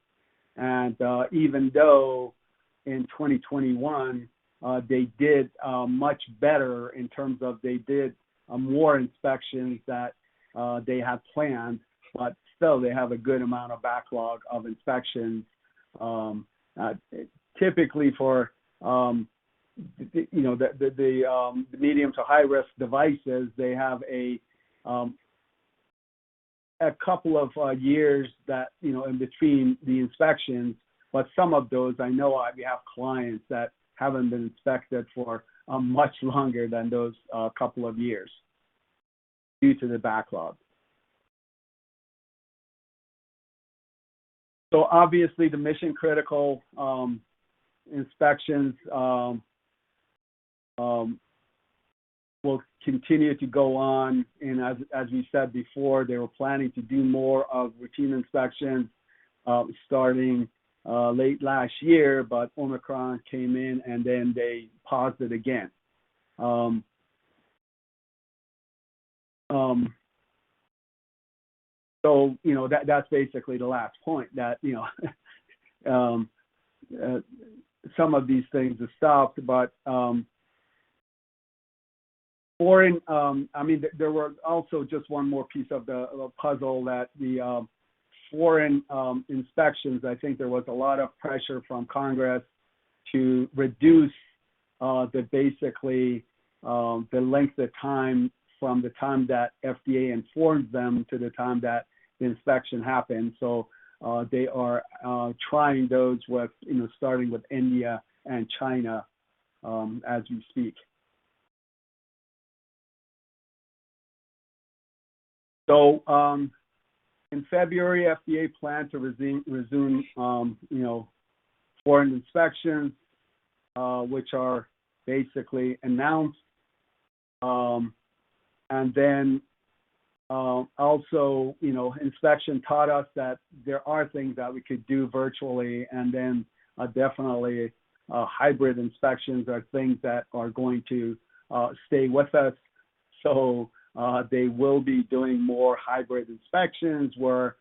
And even though in 2021, they did much better in terms of they did more inspections that they had planned, but still they have a good amount of backlog of inspections. Typically for the medium to high risk devices, they have a couple of years that in between the inspections. But some of those, I know we have clients that haven't been inspected for much longer than those couple of years due to the backlog. So obviously the mission critical inspections will continue to go on. And as we said before, they were planning to do more of routine inspections starting late last year, but Omicron came in and then they paused it again. So that's basically the last point, that some of these things have stopped, but foreign. There were also just one more piece of the puzzle, that the foreign inspections. I think there was a lot of pressure from Congress to reduce the length of time from the time that FDA informs them to the time that the inspection happens. So they are trying those with, starting with India and China as we speak. So in February, FDA planned to resume foreign inspections, which are basically announced. And then also, inspection taught us that there are things that we could do virtually, and then definitely hybrid inspections are things that are going to stay with us. So they will be doing more hybrid inspections where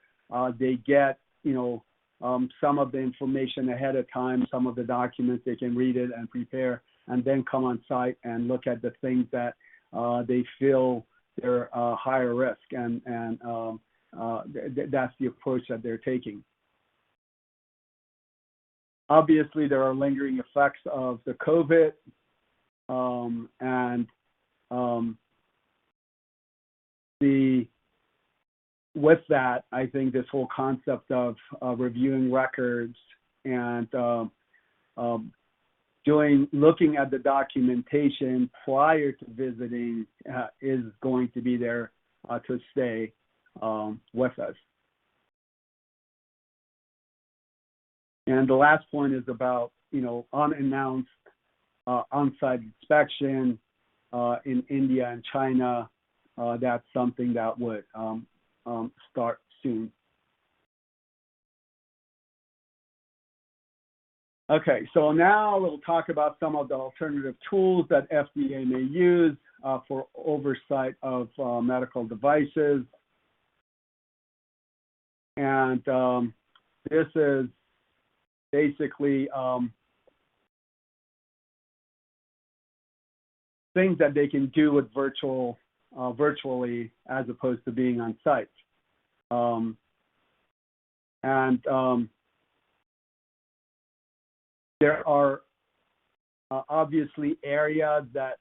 they get, some of the information ahead of time, some of the documents, they can read it and prepare, and then come on site and look at the things that they feel they're higher risk, and that's the approach that they're taking. Obviously, there are lingering effects of the COVID, with that, I think this whole concept of reviewing records and looking at the documentation prior to visiting is going to be there to stay with us. And the last point is about, unannounced on-site inspection in India and China. That's something that would start soon. Okay, so now we'll talk about some of the alternative tools that FDA may use for oversight of medical devices. And this is basically things that they can do with virtually as opposed to being on site. There are obviously areas that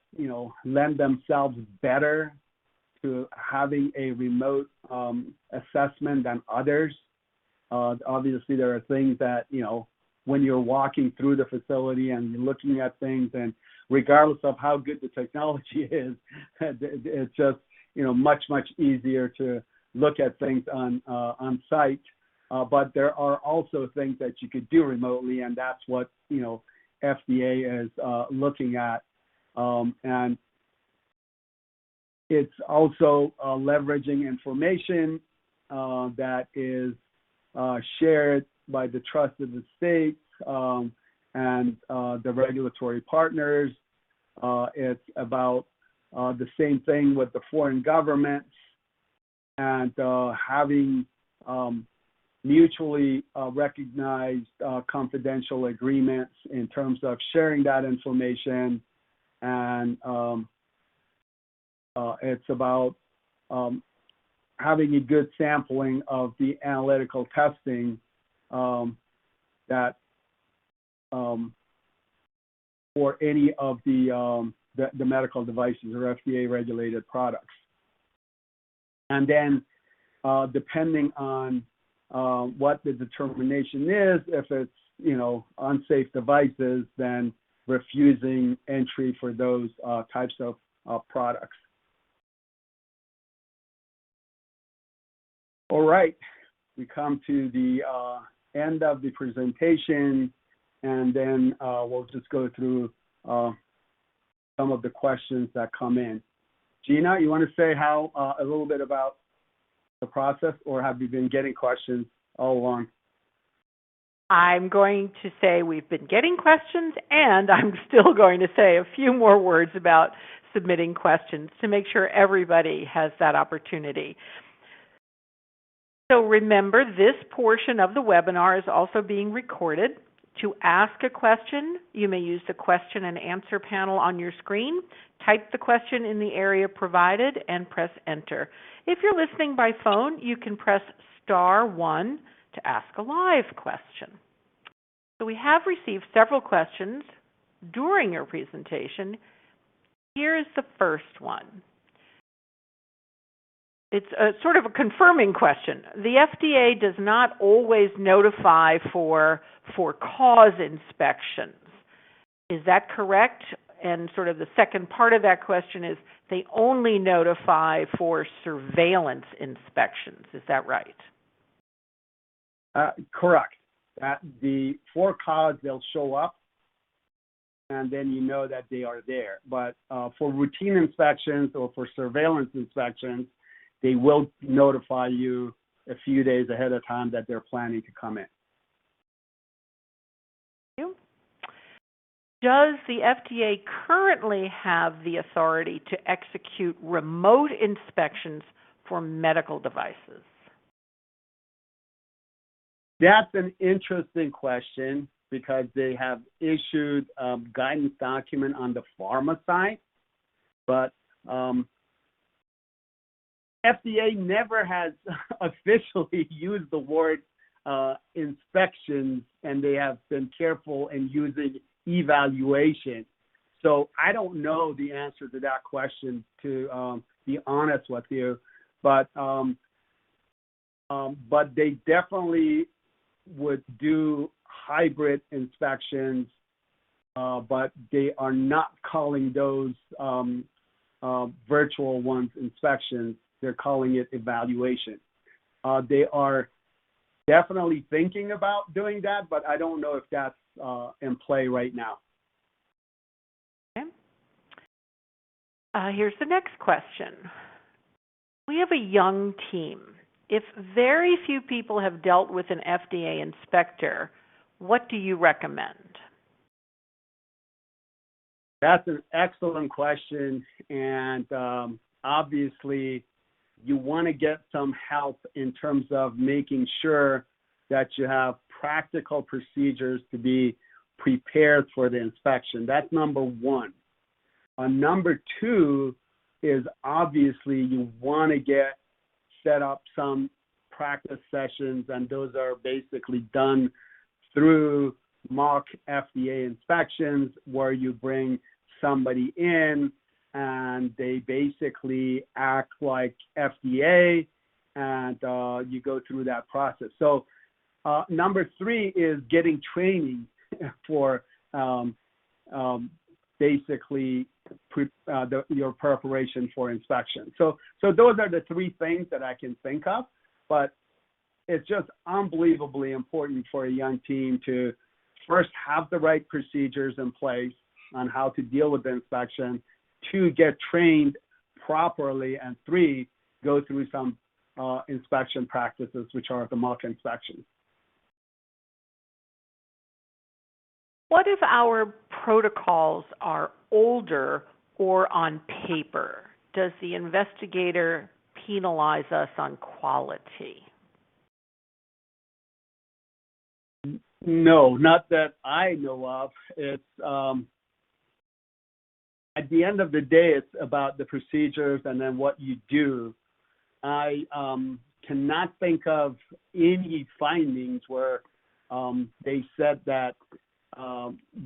lend themselves better to having a remote assessment than others. Obviously, there are things that when you're walking through the facility and you're looking at things, and regardless of how good the technology is, it's just much easier to look at things on site. But there are also things that you could do remotely, and that's what FDA is looking at. And it's also leveraging information that is shared by the trusted states and the regulatory partners. It's about the same thing with the foreign governments and having mutually recognized confidential agreements in terms of sharing that information. And it's about having a good sampling of the analytical testing that for any of the medical devices or FDA-regulated products. And then depending on what the determination is, if it's, unsafe devices, then refusing entry for those types of products. All right, we come to the end of the presentation, and then we'll just go through some of the questions that come in. Gina, you want to say a little bit about the process, or have you been getting questions all along? I'm going to say we've been getting questions, and I'm still going to say a few more words about submitting questions to make sure everybody has that opportunity. So remember, this portion of the webinar is also being recorded. To ask a question, you may use the question and answer panel on your screen. Type the question in the area provided and press enter. If you're listening by phone, you can press *1 to ask a live question. So we have received several questions during your presentation. Here is the first one. It's sort of a confirming question. The FDA does not always notify for cause inspections. Is that correct? And sort of the second part of that question is they only notify for surveillance inspections. Is that right? Correct. The for cause, they'll show up, and then you know that they are there. But for routine inspections or for surveillance inspections, they will notify you a few days ahead of time that they're planning to come in. Thank you. Does the FDA currently have the authority to execute remote inspections for medical devices? That's an interesting question because they have issued a guidance document on the pharma side, but FDA never has officially used the word inspections, and they have been careful in using evaluation. So I don't know the answer to that question, to be honest with you, but they definitely would do hybrid inspections, but they are not calling those virtual ones inspections. They're calling it evaluation. They are definitely thinking about doing that, but I don't know if that's in play right now. Okay. Here's the next question. We have a young team. If very few people have dealt with an FDA inspector, what do you recommend? That's an excellent question, and obviously you want to get some help in terms of making sure that you have practical procedures to be prepared for the inspection. That's number one. Number two is obviously you want to get set up some practice sessions, and those are basically done through mock FDA inspections where you bring somebody in and they basically act like FDA, and you go through that process. So number three is getting training for basically your preparation for inspection. So those are the three things that I can think of, but it's just unbelievably important for a young team to first have the right procedures in place on how to deal with the inspection, two, get trained properly, and three, go through some inspection practices, which are the mock inspections. What if our protocols are older or on paper? Does the investigator penalize us on quality? No, not that I know of. It's at the end of the day, it's about the procedures and then what you do. I cannot think of any findings where they said that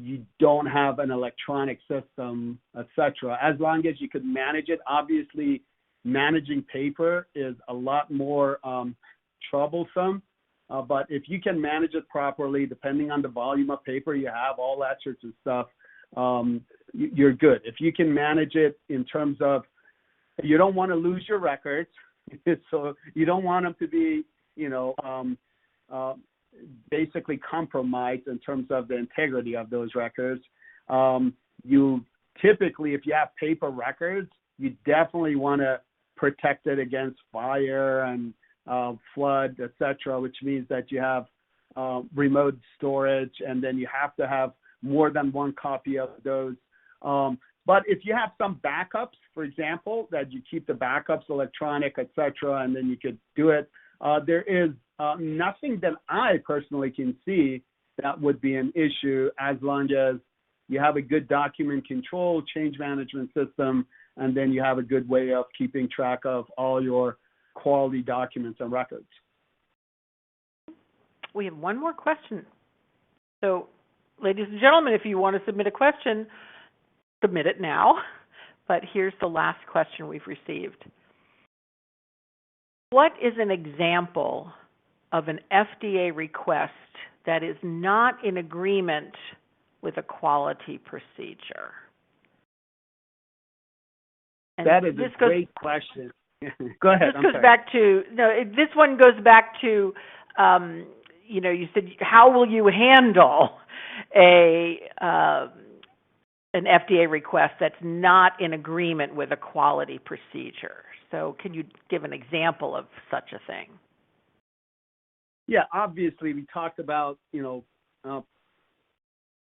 you don't have an electronic system, etc. As long as you could manage it. Obviously, managing paper is a lot more troublesome. But if you can manage it properly, depending on the volume of paper you have, all that sorts of stuff, you're good. If you can manage it in terms of, you don't want to lose your records, so you don't want them to be, basically compromised in terms of the integrity of those records. You typically, if you have paper records, you definitely want to protect it against fire and flood, etc., which means that you have remote storage, and then you have to have more than one copy of those. But if you have some backups, for example, that you keep the backups electronic, etc., and then you could do it, there is nothing that I personally can see that would be an issue as long as you have a good document control, change management system, and then you have a good way of keeping track of all your quality documents and records. We have one more question. So, ladies and gentlemen, if you want to submit a question, submit it now. But here's the last question we've received. What is an example of an FDA request that is not in agreement with a quality procedure? And that is a great question. Go ahead. This one goes back to, you said, how will you handle an FDA request that's not in agreement with a quality procedure? So can you give an example of such a thing? Yeah, obviously we talked about,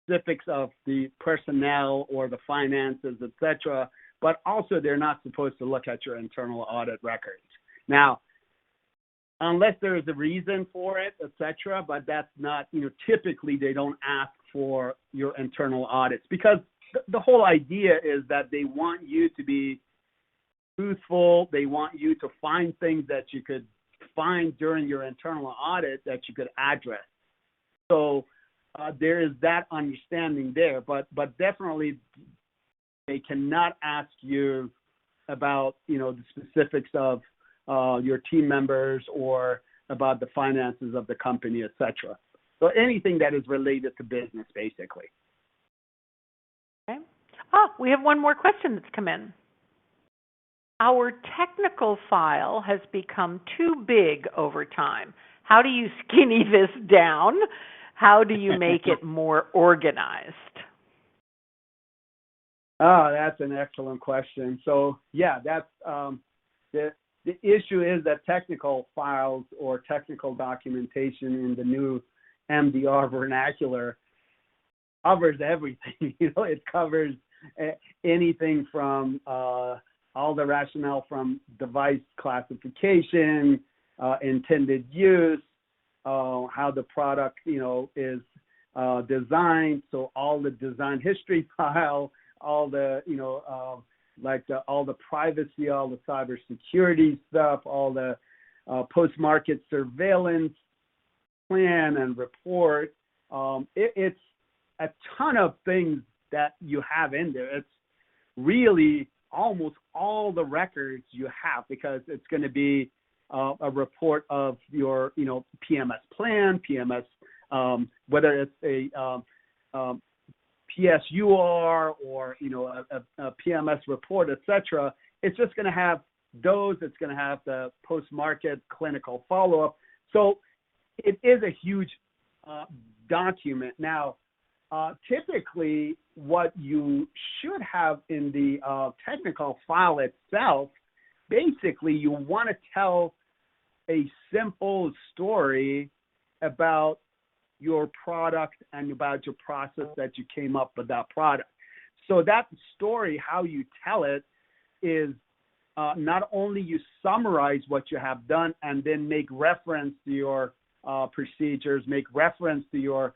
specifics of the personnel or the finances, etc., but also they're not supposed to look at your internal audit records. Now, unless there is a reason for it, etc., but that's not, typically they don't ask for your internal audits, because the whole idea is that they want you to be truthful. They want you to find things that you could find during your internal audit that you could address. So there is that understanding there, but definitely they cannot ask you about, the specifics of your team members or about the finances of the company, etc. So anything that is related to business, basically. Okay. We have one more question that's come in. Our technical file has become too big over time. How do you skinny this down? How do you make it more organized? Oh, that's an excellent question. So, yeah, that's the issue is that technical files or technical documentation in the new MDR vernacular covers everything. It covers anything from all the rationale from device classification, intended use, how the product, is designed. So all the design history file, all the, all the privacy, all the cybersecurity stuff, all the post-market surveillance plan and report. It's a ton of things that you have in there. It's really almost all the records you have, because it's going to be a report of your, PMS plan, PMS, whether it's a PSUR or, a PMS report, etc. It's just going to have those. It's going to have the post-market clinical follow-up. So it is a huge document. Now, typically, what you should have in the technical file itself, basically, you want to tell a simple story about your product and about your process that you came up with that product. So that story, how you tell it, is not only you summarize what you have done and then make reference to your procedures, make reference to your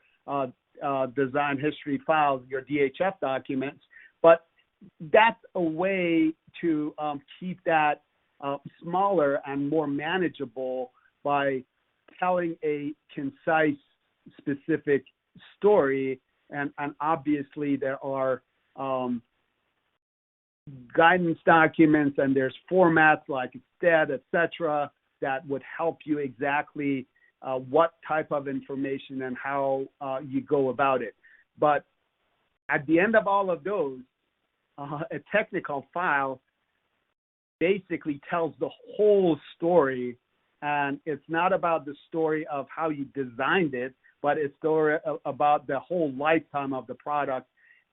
design history files, your DHF documents, but that's a way to keep that smaller and more manageable by telling a concise, specific story. And obviously there are guidance documents and there's formats like STED, et cetera, that would help you exactly what type of information and how you go about it. But at the end of all of those, a technical file basically tells the whole story, and it's not about the story of how you designed it, but it's story about the whole lifetime of the product.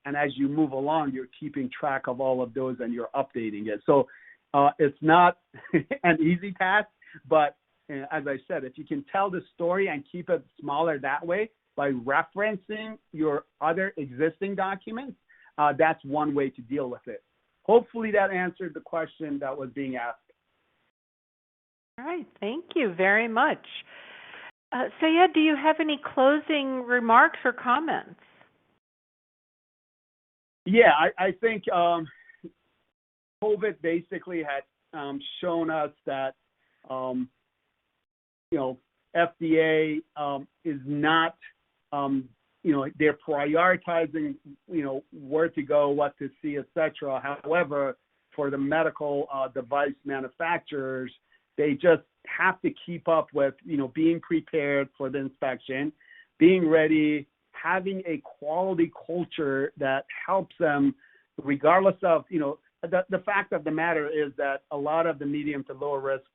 And as you move along, you're keeping track of all of those and you're updating it. So it's not an easy task, but as I said, if you can tell the story and keep it smaller that way by referencing your other existing documents, that's one way to deal with it. Hopefully that answered the question that was being asked. All right, thank you very much. Seyed, do you have any closing remarks or comments? Yeah, I think COVID basically had shown us that, FDA is not, they're prioritizing, where to go, what to see, et cetera. However, for the medical device manufacturers, they just have to keep up with, being prepared for the inspection, being ready, having a quality culture that helps them regardless of, the fact of the matter is that a lot of the medium to lower risk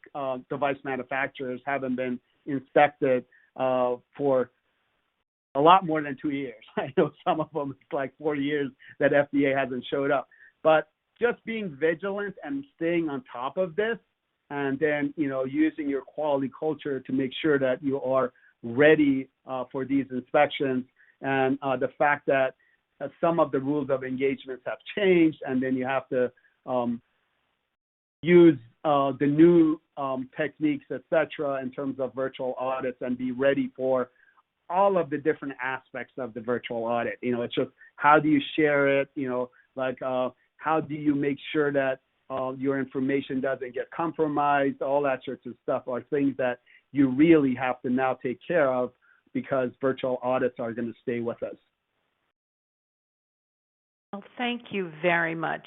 device manufacturers haven't been inspected for a lot more than 2 years. I know some of them, it's like 4 years that FDA hasn't showed up. But just being vigilant and staying on top of this, and then, using your quality culture to make sure that you are ready for these inspections. And the fact that some of the rules of engagements have changed, and then you have to use the new techniques, et cetera, in terms of virtual audits, and be ready for all of the different aspects of the virtual audit. It's just how do you share it? How do you make sure that your information doesn't get compromised? All that sorts of stuff are things that you really have to now take care of, because virtual audits are going to stay with us. Well, thank you very much.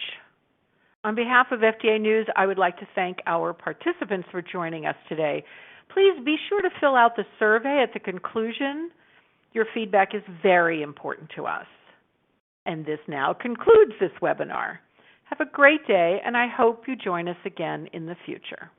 On behalf of FDA News, I would like to thank our participants for joining us today. Please be sure to fill out the survey at the conclusion. Your feedback is very important to us. And this now concludes this webinar. Have a great day, and I hope you join us again in the future.